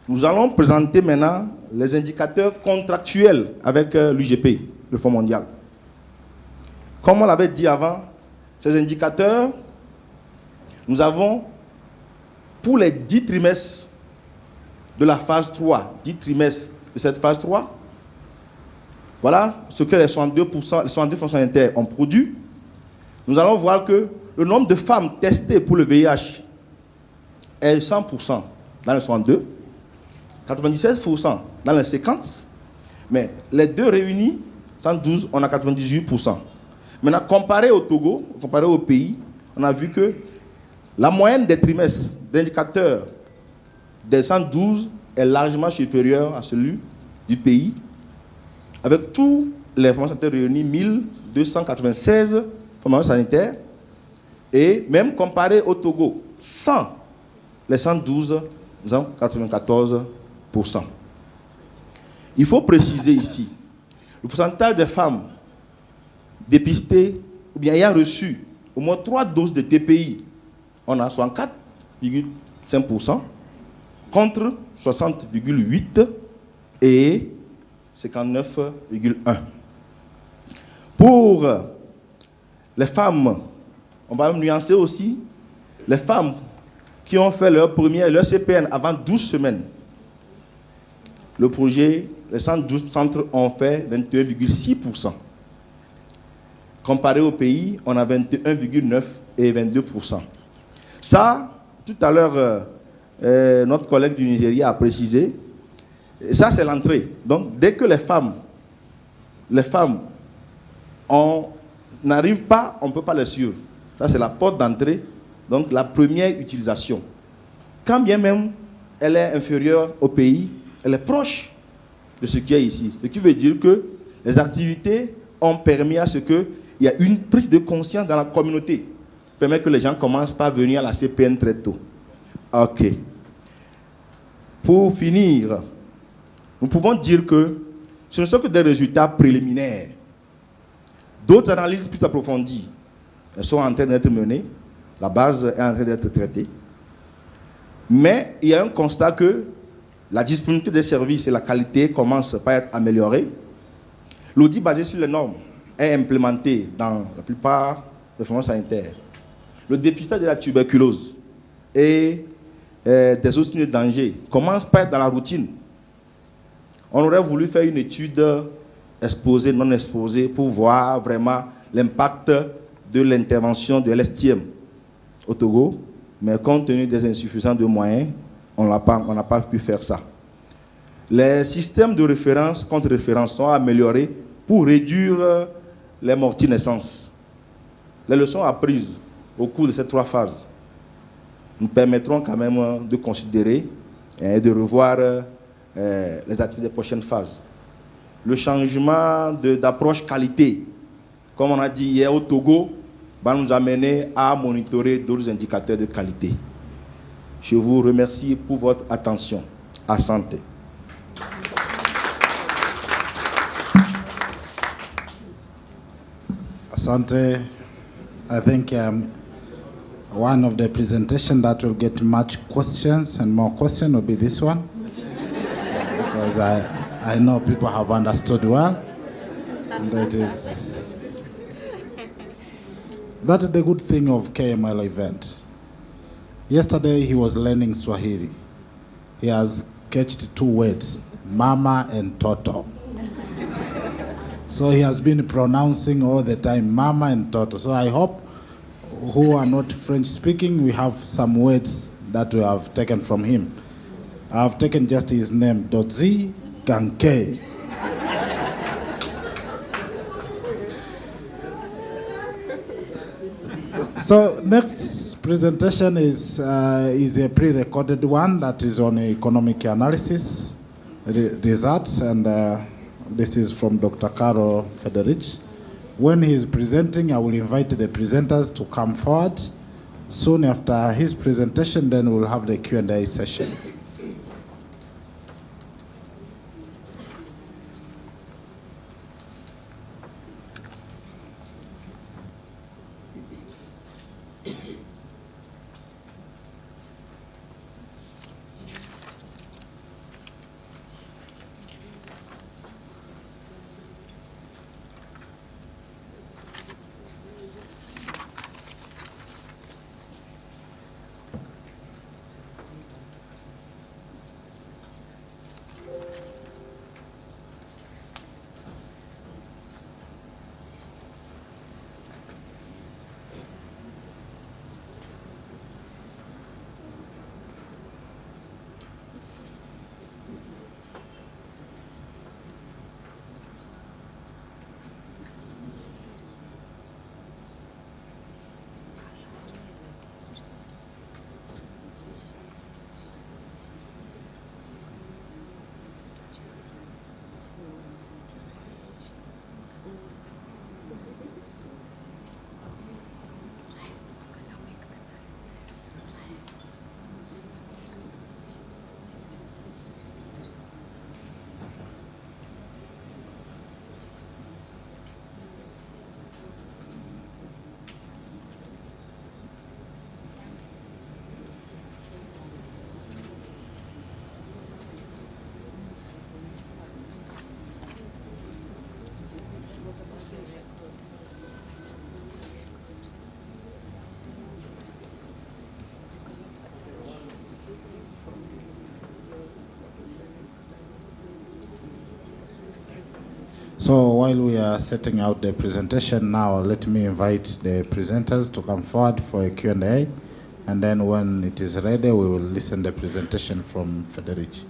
nous allons présenter maintenant les indicateurs contractuels avec l'UGP, le Fonds mondial. Comme on l'avait dit avant, ces indicateurs, nous avons pour les 10 trimestres de la phase 3, 10 trimestres de cette phase 3, voilà ce que les 62 fonds sanitaires ont produit. Nous allons voir que le nombre de femmes testées pour le VIH est 100% dans le 62, 96% dans le 50, mais les deux réunis, 112, on a 98%. Maintenant, comparé au Togo, comparé au pays, on a vu que la moyenne des trimestres d'indicateurs des 112 est largement supérieure à celui du pays, avec tous les fonds sanitaires réunis, 1296 fonds sanitaires, et même comparé au Togo, 100, les 112, nous avons 94%. Il faut préciser ici, le pourcentage des femmes dépistées ou bien ayant reçu au moins 3 doses de TPI, on a 64,5% contre 60,8% et 59,1%. Pour les femmes, on va nuancer aussi, les femmes qui ont fait leur CPN avant 12 semaines. Le projet, les 112 centres ont fait 21,6%. Comparé au pays, on a 21,9% et 22%. Ça, tout à l'heure, notre collègue du Nigeria a précisé, ça c'est l'entrée. Donc, dès que les femmes n'arrivent pas, on ne peut pas les suivre. Ça c'est la porte d'entrée, donc la première utilisation. Quand bien même elle est inférieure au pays, elle est proche de ce qu'il y a ici. Ce qui veut dire que les activités ont permis à ce qu'il y ait une prise de conscience dans la communauté. Permet que les gens commencent par venir à la CPN très tôt. Ok. Pour finir, nous pouvons dire que ce ne sont que des résultats préliminaires. D'autres analyses plus approfondies sont en train d'être menées. La base est en train d'être traitée. Mais il y a un constat que la disponibilité des services et la qualité commencent par être améliorées. L'audit basé sur les normes est implémenté dans la plupart des fonds sanitaires. Le dépistage de la tuberculose et des autres signes de danger commence par être dans la routine. On aurait voulu faire une étude exposée, non exposée, pour voir vraiment l'impact de l'intervention de LSTM au Togo, mais compte tenu des insuffisances de moyens, on n'a pas pu faire ça. Les systèmes de référence contre référence sont améliorés pour réduire les morties naissances. Les leçons apprises au cours de ces 3 phases nous permettront quand même de considérer et de revoir les activités des prochaines phases. Le changement d'approche qualité comme on a dit hier au Togo, va nous amener à monitorer d'autres indicateurs de qualité. Je vous remercie pour votre attention. Asante. Asante. I think one of the presentations that will get much questions and more questions will be this one, because I know people have understood well. And that is the good thing of KML event. Yesterday he was learning Swahili. He has catched 2 words, mama and toto. So he has been pronouncing all the time, mama and toto. So I hope who are not French speaking, we have some words that we have taken from him. I have taken just his name, Dodzi Ganke. So next presentation is a pre-recorded one that is on economic analysis results, and this is from Dr. Carol Federich. When he is presenting, I will invite the presenters to come forward. Soon after his presentation, then we'll have the Q&A session. So while we are setting out the presentation now, let me invite the presenters to come forward for a Q&A, and then when it is ready, we will listen to the presentation from Federici.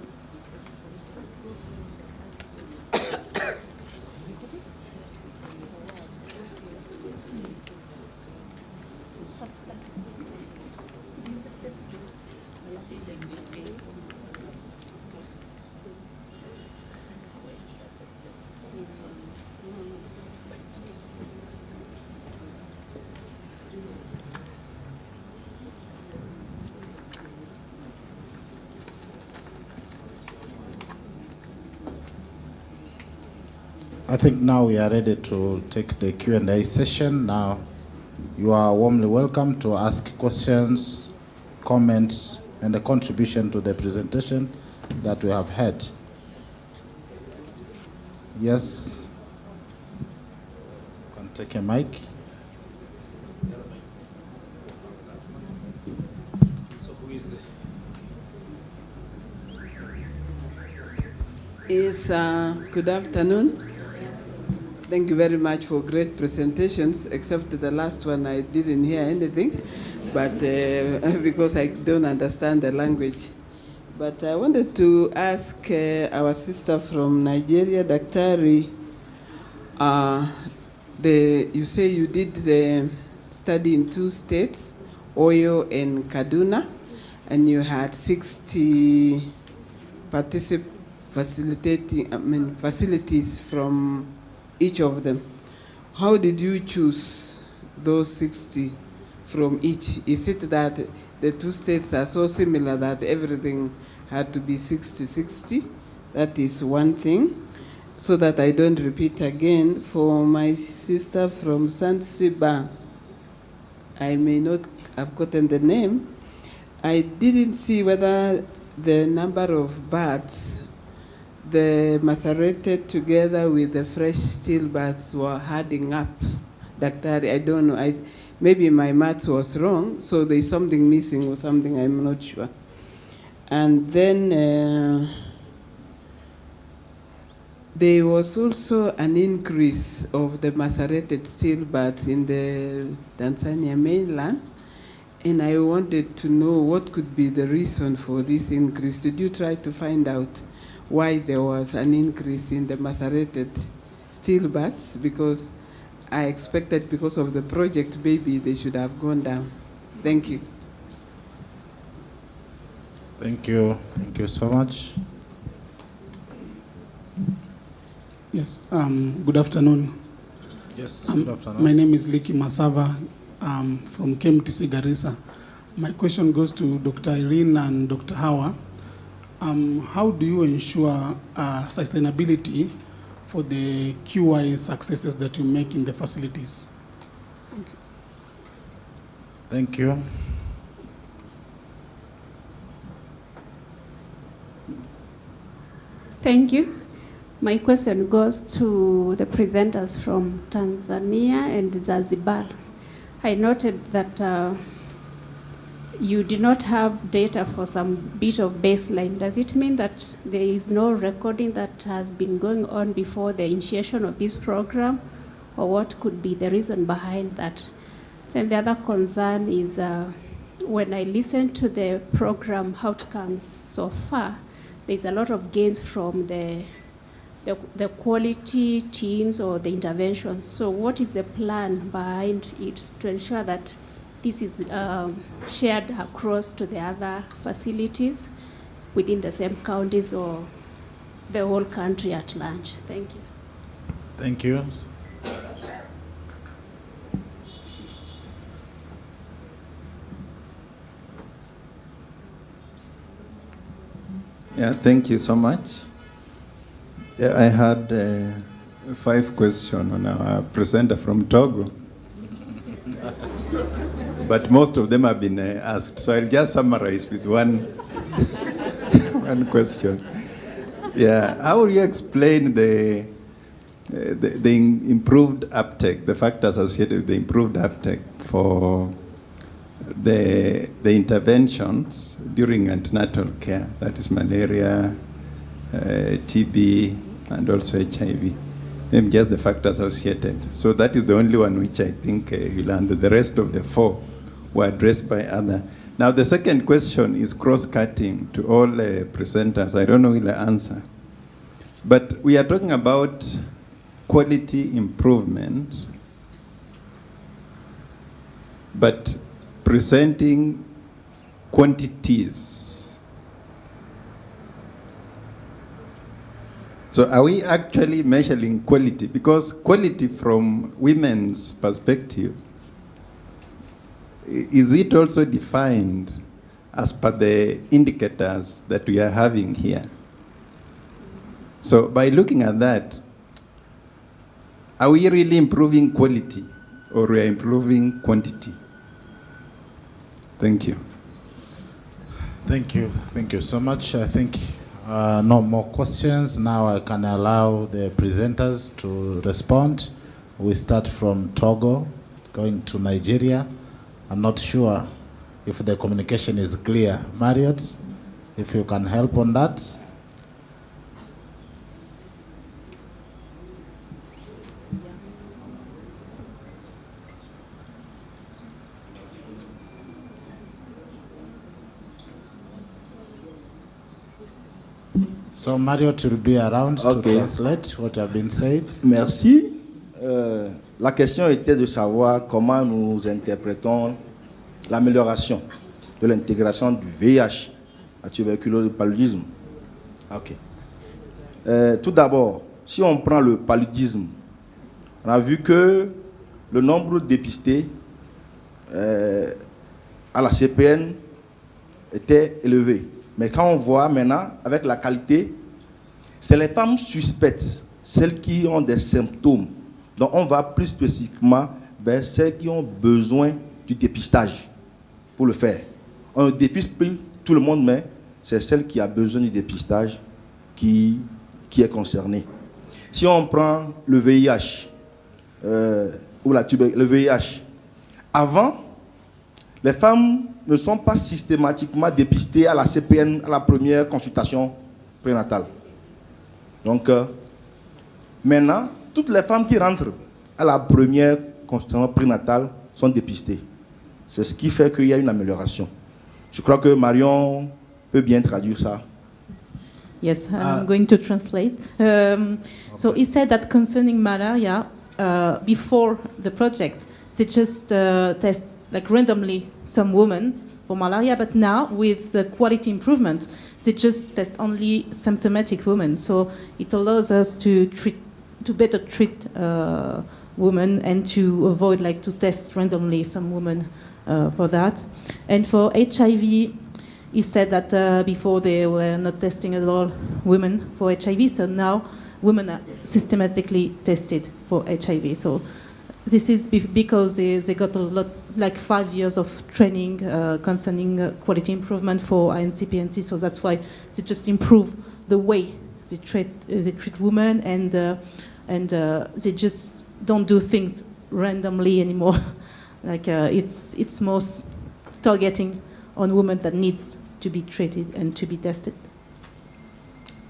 I think now we are ready to take the Q&A session. Now, you are warmly welcome to ask questions, comments, and a contribution to the presentation that we have had. Yes? You can take a mic. So who is the... Yes, good afternoon. Thank you very much for great presentations, except the last one I didn't hear anything, but because I don't understand the language. But I wanted to ask our sister from Nigeria, Daktari, you say you did the study in 2 states, Oyo and Kaduna, and you had 60 facilities from each of them. how did you choose those 60 from each? Is it that the two states are so similar that everything had to be 60-60? That is one thing. So that I don't repeat again, for my sister from Zanzibar, I may not have gotten the name. I didn't see whether the number of birds, the macerated together with the fresh steel birds, were adding up. Doctor, I don't know. Maybe my maths was wrong, so there's something missing or something, I'm not sure. And then there was also an increase of the macerated steel birds in the Tanzania mainland, and I wanted to know what could be the reason for this increase. Did you try to find out why there was an increase in the macerated steel birds? Because I expected, because of the project, maybe they should have gone down. Thank you. Thank you. Thank you so much. Yes, good afternoon. Yes, good afternoon. My name is Liki Masava. I'm from KMTC Garissa. My question goes to Dr. Irene and Dr. Hawa. How do you ensure sustainability for the QI successes that you make in the facilities? Thank you. Thank you. My question goes to the presenters from Tanzania and Zanzibar. I noted that you did not have data for some bit of baseline. Does it mean that there is no recording that has been going on before the initiation of this program? Or what could be the reason behind that? Then the other concern is when I listen to the program outcomes so far, there's a lot of gains from the quality teams or the interventions. So what is the plan behind it to ensure that this is shared across to the other facilities within the same counties or the whole country at large? Thank you. Thank you. Yeah, thank you so much. Yeah, I had 5 questions on our presenter from Togo. But most of them have been asked. So I'll just summarize with one question. Yeah, how will you explain the improved uptake, the factors associated with the improved uptake for the interventions during antenatal care, that is malaria, TB, and also HIV? And just the factors associated. So that is the only one which I think you landed. The rest of the 4 were addressed by other. Now the second question is cross-cutting to all presenters. I don't know will answer. But we are talking about quality improvement, but presenting quantities. So are we actually measuring quality? Because quality from women's perspective, is it also defined as per the indicators that we are having here? So by looking at that, are we really improving quality or we are improving quantity? Thank you. Thank you. Thank you so much. I think no more questions. Now I can allow the presenters to respond. We start from Togo, going to Nigeria. I'm not sure if the communication is clear. Marriott, if you can help on that. So Marriott will be around to translate what have been said. Merci. La question était de savoir comment nous interprétons l'amélioration de l'intégration du VIH, la tuberculose et le paludisme. Ok. Tout d'abord, si on prend le paludisme, on a vu que le nombre dépistés à la CPN était élevé. Mais quand on voit maintenant, avec la qualité, c'est les femmes suspectes, celles qui ont des symptômes. Donc on va plus spécifiquement vers celles qui ont besoin du dépistage pour le faire. On ne dépiste plus tout le monde, mais c'est celle qui a besoin du dépistage qui est concernée. Si on prend le VIH, ou le VIH, avant, les femmes ne sont pas systématiquement dépistées à la CPN à la première consultation prénatale. Donc, maintenant, toutes les femmes qui rentrent à la première consultation prénatale sont dépistées. C'est ce qui fait qu'il y a une amélioration. Je crois que Marion peut bien traduire ça. Yes, I'm going to translate. So he said that concerning malaria, before the project, they just test like randomly some women for malaria, but now with the quality improvement, they just test only symptomatic women. So it allows us to better treat women and to avoid like to test randomly some women for that. And for HIV, he said that before they were not testing at all women for HIV, so now women are systematically tested for HIV. So this is because they got a lot, like 5 years of training concerning quality improvement for INCPNC. So that's why they just improve the way they treat women, and they just don't do things randomly anymore. Like it's most targeting on women that needs to be treated and to be tested.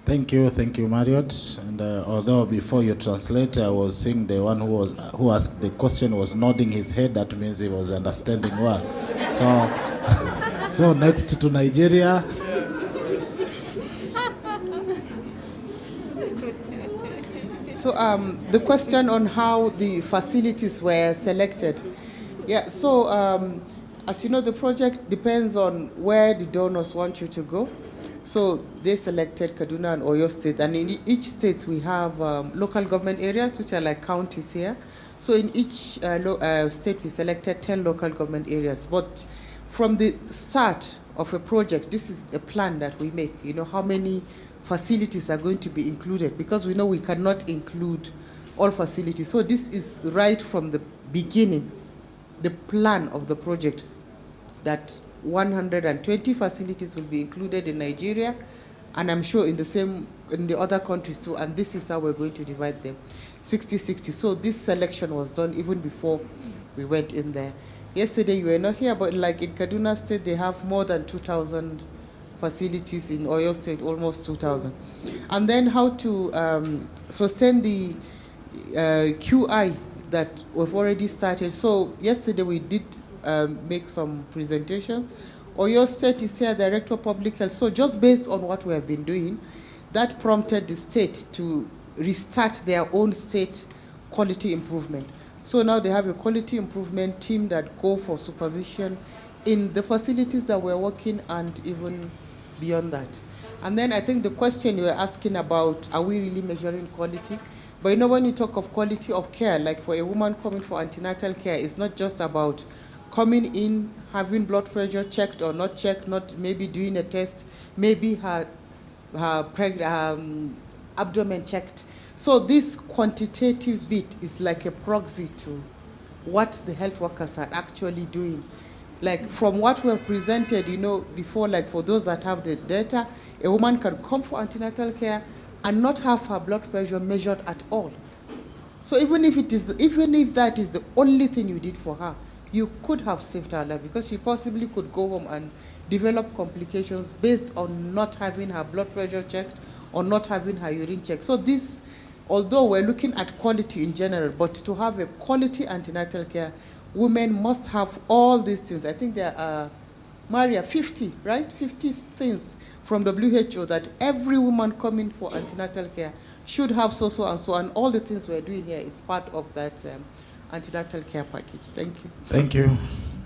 Thank you, Marriott. And although before you translate, I was seeing the one who asked the question was nodding his head. That means he was understanding well. So next to Nigeria. So the question on how the facilities were selected. Yeah, so as you know, the project depends on where the donors want you to go. So they selected Kaduna and Oyo State, and in each state we have local government areas, which are like counties here. So in each state we selected 10 local government areas. But from the start of a project, this is a plan that we make, you know, how many facilities are going to be included, because we know we cannot include all facilities. So this is right from the beginning, the plan of the project, that 120 facilities will be included in Nigeria, and I'm sure in the other countries too, and this is how we're going to divide them, 60-60. So this selection was done even before we went in there. Yesterday you were not here, but like in Kaduna State, they have more than 2,000 facilities, in Oyo State almost 2,000. And then how to sustain the QI that we've already started. So yesterday we did make some presentations. Oyo State is here, Director of Public Health. So just based on what we have been doing, that prompted the state to restart their own state quality improvement. So now they have a quality improvement team that go for supervision in the facilities that we're working and even beyond that. And then I think the question you were asking about, are we really measuring quality? But you know, when you talk of quality of care, like for a woman coming for antenatal care, it's not just about coming in, having blood pressure checked or not checked, not maybe doing a test, maybe her abdomen checked. So this quantitative bit is like a proxy to what the health workers are actually doing. Like from what we have presented, you know, before, like for those that have the data, a woman can come for antenatal care and not have her blood pressure measured at all. So even if that is the only thing you did for her, you could have saved her life, because she possibly could go home and develop complications based on not having her blood pressure checked or not having her urine checked. So this, although we're looking at quality in general, but to have a quality antenatal care, women must have all these things. I think there are, Maria, 50, right? 50 things from WHO that every woman coming for antenatal care should have, so and so, and all the things we're doing here is part of that antenatal care package. Thank you. Thank you.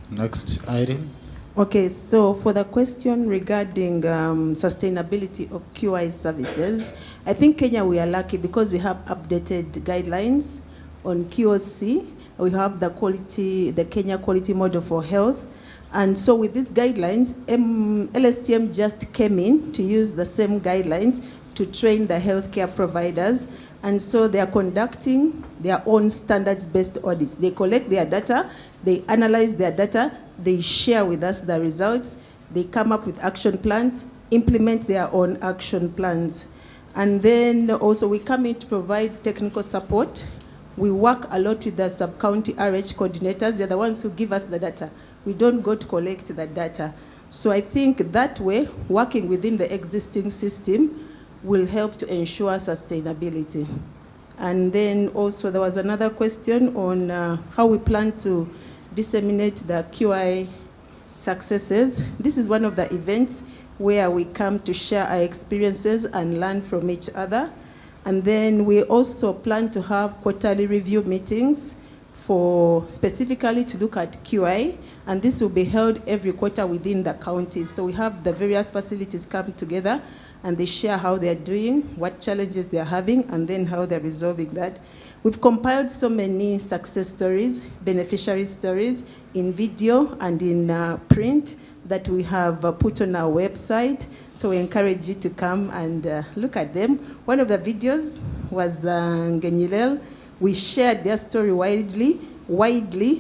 Next, Irene. Okay, so for the question regarding sustainability of QI services, I think Kenya, we are lucky because we have updated guidelines on QOC. We have the Kenya Quality Model for Health. And so with these guidelines, LSTM just came in to use the same guidelines to train the healthcare providers. And so they are conducting their own standards-based audits. They collect their data, they analyze their data, they share with us the results, they come up with action plans, implement their own action plans. And then also we come in to provide technical support. We work a lot with the sub-county RH coordinators. They're the ones who give us the data. We don't go to collect the data. So I think that way, working within the existing system will help to ensure sustainability. And then also there was another question on how we plan to disseminate the QI successes. This is one of the events where we come to share our experiences and learn from each other. And then we also plan to have quarterly review meetings for specifically to look at QI, and this will be held every quarter within the counties. So we have the various facilities come together and they share how they're doing, what challenges they're having, and then how they're resolving that. We've compiled so many success stories, beneficiary stories in video and in print that we have put on our website. So we encourage you to come and look at them. One of the videos was Ngenyilel. We shared their story widely,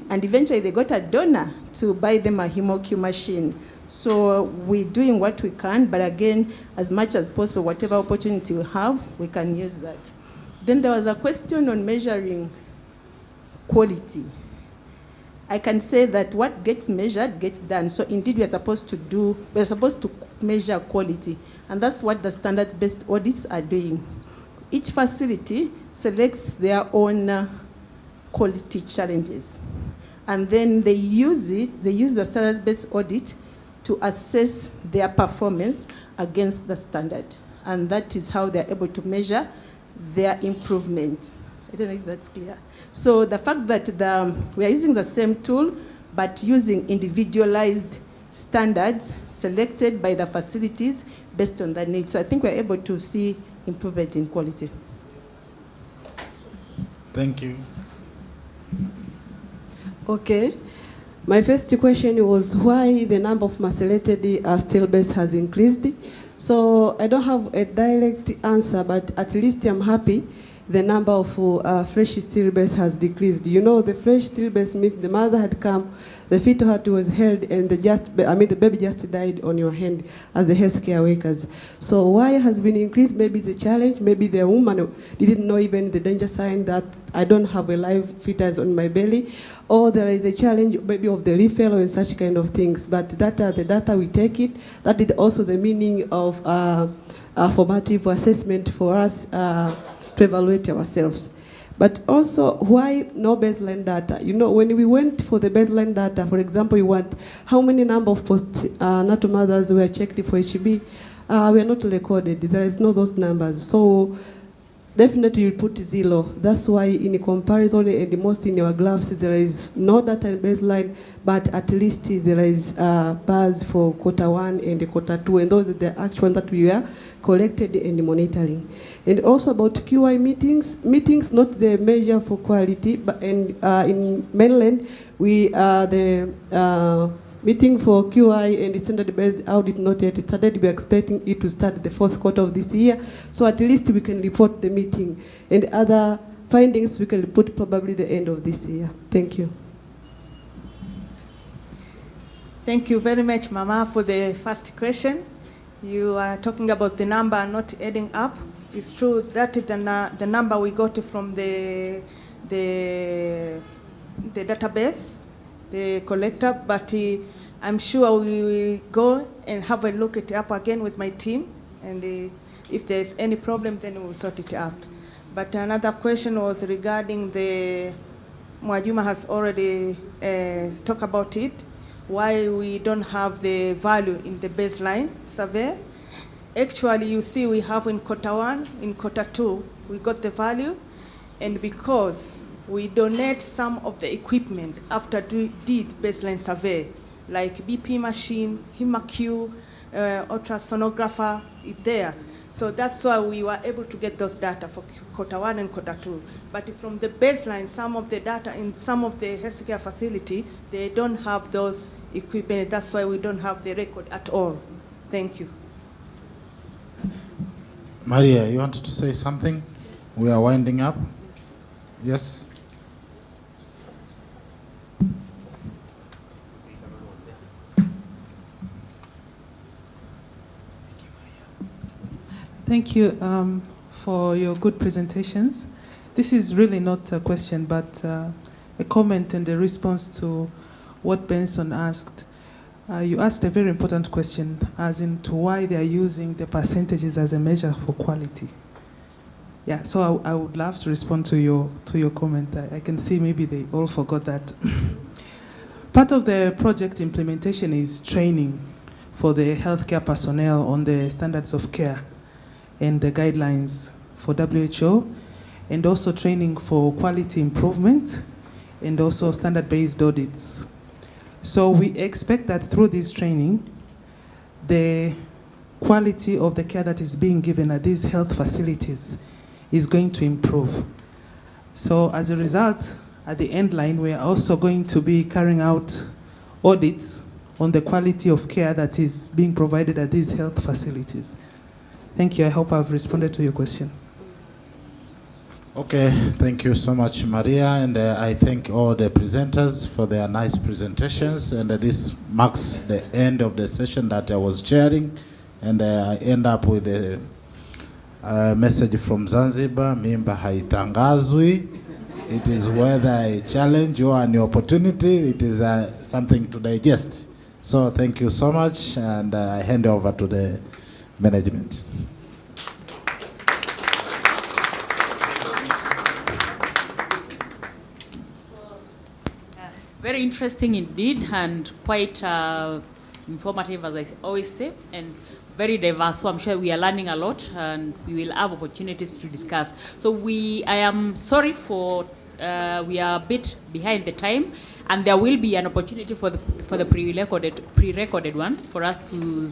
and eventually they got a donor to buy them a HemoQ machine. So we're doing what we can, but again, as much as possible, whatever opportunity we have, we can use that. Then there was a question on measuring quality. I can say that what gets measured gets done. So indeed, we're supposed to measure quality, and that's what the standards-based audits are doing. Each facility selects their own quality challenges, and then they use the standards-based audit to assess their performance against the standard, and that is how they're able to measure their improvement. I don't know if that's clear. So the fact that we are using the same tool, but using individualized standards selected by the facilities based on their needs. So I think we're able to see improvement in quality. Thank you. Okay. My first question was why the number of macerated still base has increased. So I don't have a direct answer, but at least I'm happy the number of fresh stillbirths has decreased. You know, the fresh stillbirth means the mother had come, the fetal heart was held, and the baby just died on your hand as the healthcare workers. So why has been increased? Maybe the challenge, maybe the woman didn't know even the danger sign that I don't have a live fetus on my belly, or there is a challenge maybe of the refill and such kind of things. But the data we take it, that is also the meaning of formative assessment for us to evaluate ourselves. But also, why no baseline data? You know, when we went for the baseline data, for example, you want how many number of postnatal mothers were checked for HB, we are not recorded. There is no those numbers. So definitely you put 0. That's why in comparison and most in your graphs, there is no data in baseline, but at least there is bars for quarter 1 and quarter 2, and those are the actual that we are collected and monitoring. And also about QI meetings not the measure for quality, but in mainland, the meeting for QI and standard-based audit not yet started. We are expecting it to start the 4th quarter of this year. So at least we can report the meeting, and other findings we can report probably the end of this year. Thank you. Thank you very much, Mama, for the first question. You are talking about the number not adding up. It's true that the number we got from the database, the collector, but I'm sure we will go and have a look at it up again with my team, and if there's any problem, then we'll sort it out. But another question was regarding Mwajuma has already talked about it, why we don't have the value in the baseline survey. Actually, you see we have in quarter 1, in quarter 2, we got the value, and because we donate some of the equipment after did baseline survey, like BP machine, HemoQ, ultrasonographer is there. So that's why we were able to get those data for Q1 and Q2. But from the baseline, some of the data in some of the healthcare facility, they don't have those equipment. That's why we don't have the record at all. Thank you. Maria, you wanted to say something? We are winding up. Yes? Thank you for your good presentations. This is really not a question, but a comment and a response to what Benson asked. You asked a very important question, as into why they are using the percentages as a measure for quality. Yeah, so I would love to respond to your comment. I can see maybe they all forgot that. Part of the project implementation is training for the healthcare personnel on the standards of care and the guidelines for WHO, and also training for quality improvement, and also standard-based audits. So we expect that through this training, the quality of the care that is being given at these health facilities is going to improve. So as a result, at the end line, we are also going to be carrying out audits on the quality of care that is being provided at these health facilities. Thank you. I hope I've responded to your question. Okay, thank you so much, Maria, and I thank all the presenters for their nice presentations, and this marks the end of the session that I was chairing, and I end up with a message from Zanzibar, mimba haitangazwi. It is whether a challenge or an opportunity, it is something to digest. So thank you so much, and I hand over to the management. Very interesting indeed, and quite informative, as I always say, and very diverse. So I'm sure we are learning a lot, and we will have opportunities to discuss. So I am sorry for we are a bit behind the time, and there will be an opportunity for the pre-recorded one for us to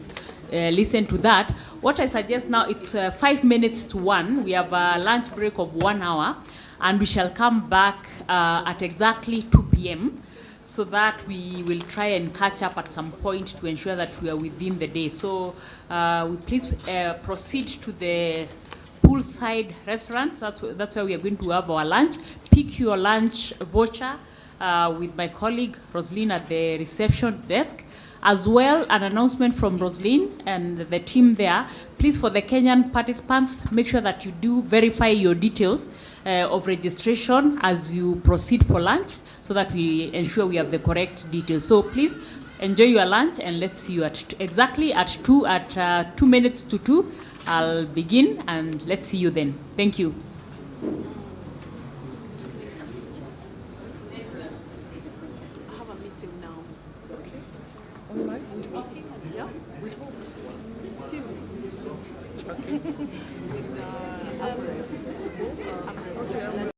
listen to that. What I suggest now, it's 5 minutes to 1. We have a lunch break of 1 hour, and we shall come back at exactly 2 p.m. so that we will try and catch up at some point to ensure that we are within the day. So we please proceed to the poolside restaurants. That's where we are going to have our lunch. Pick your lunch voucher with my colleague Roslyn at the reception desk. As well, an announcement from Roslyn and the team there. Please, for the Kenyan participants, make sure that you do verify your details of registration as you proceed for lunch, so that we ensure we have the correct details. So please enjoy your lunch, and let's see you at exactly at 2 minutes to 2. I'll begin, and let's see you then. Thank you. Online? Yeah. Teams. Okay.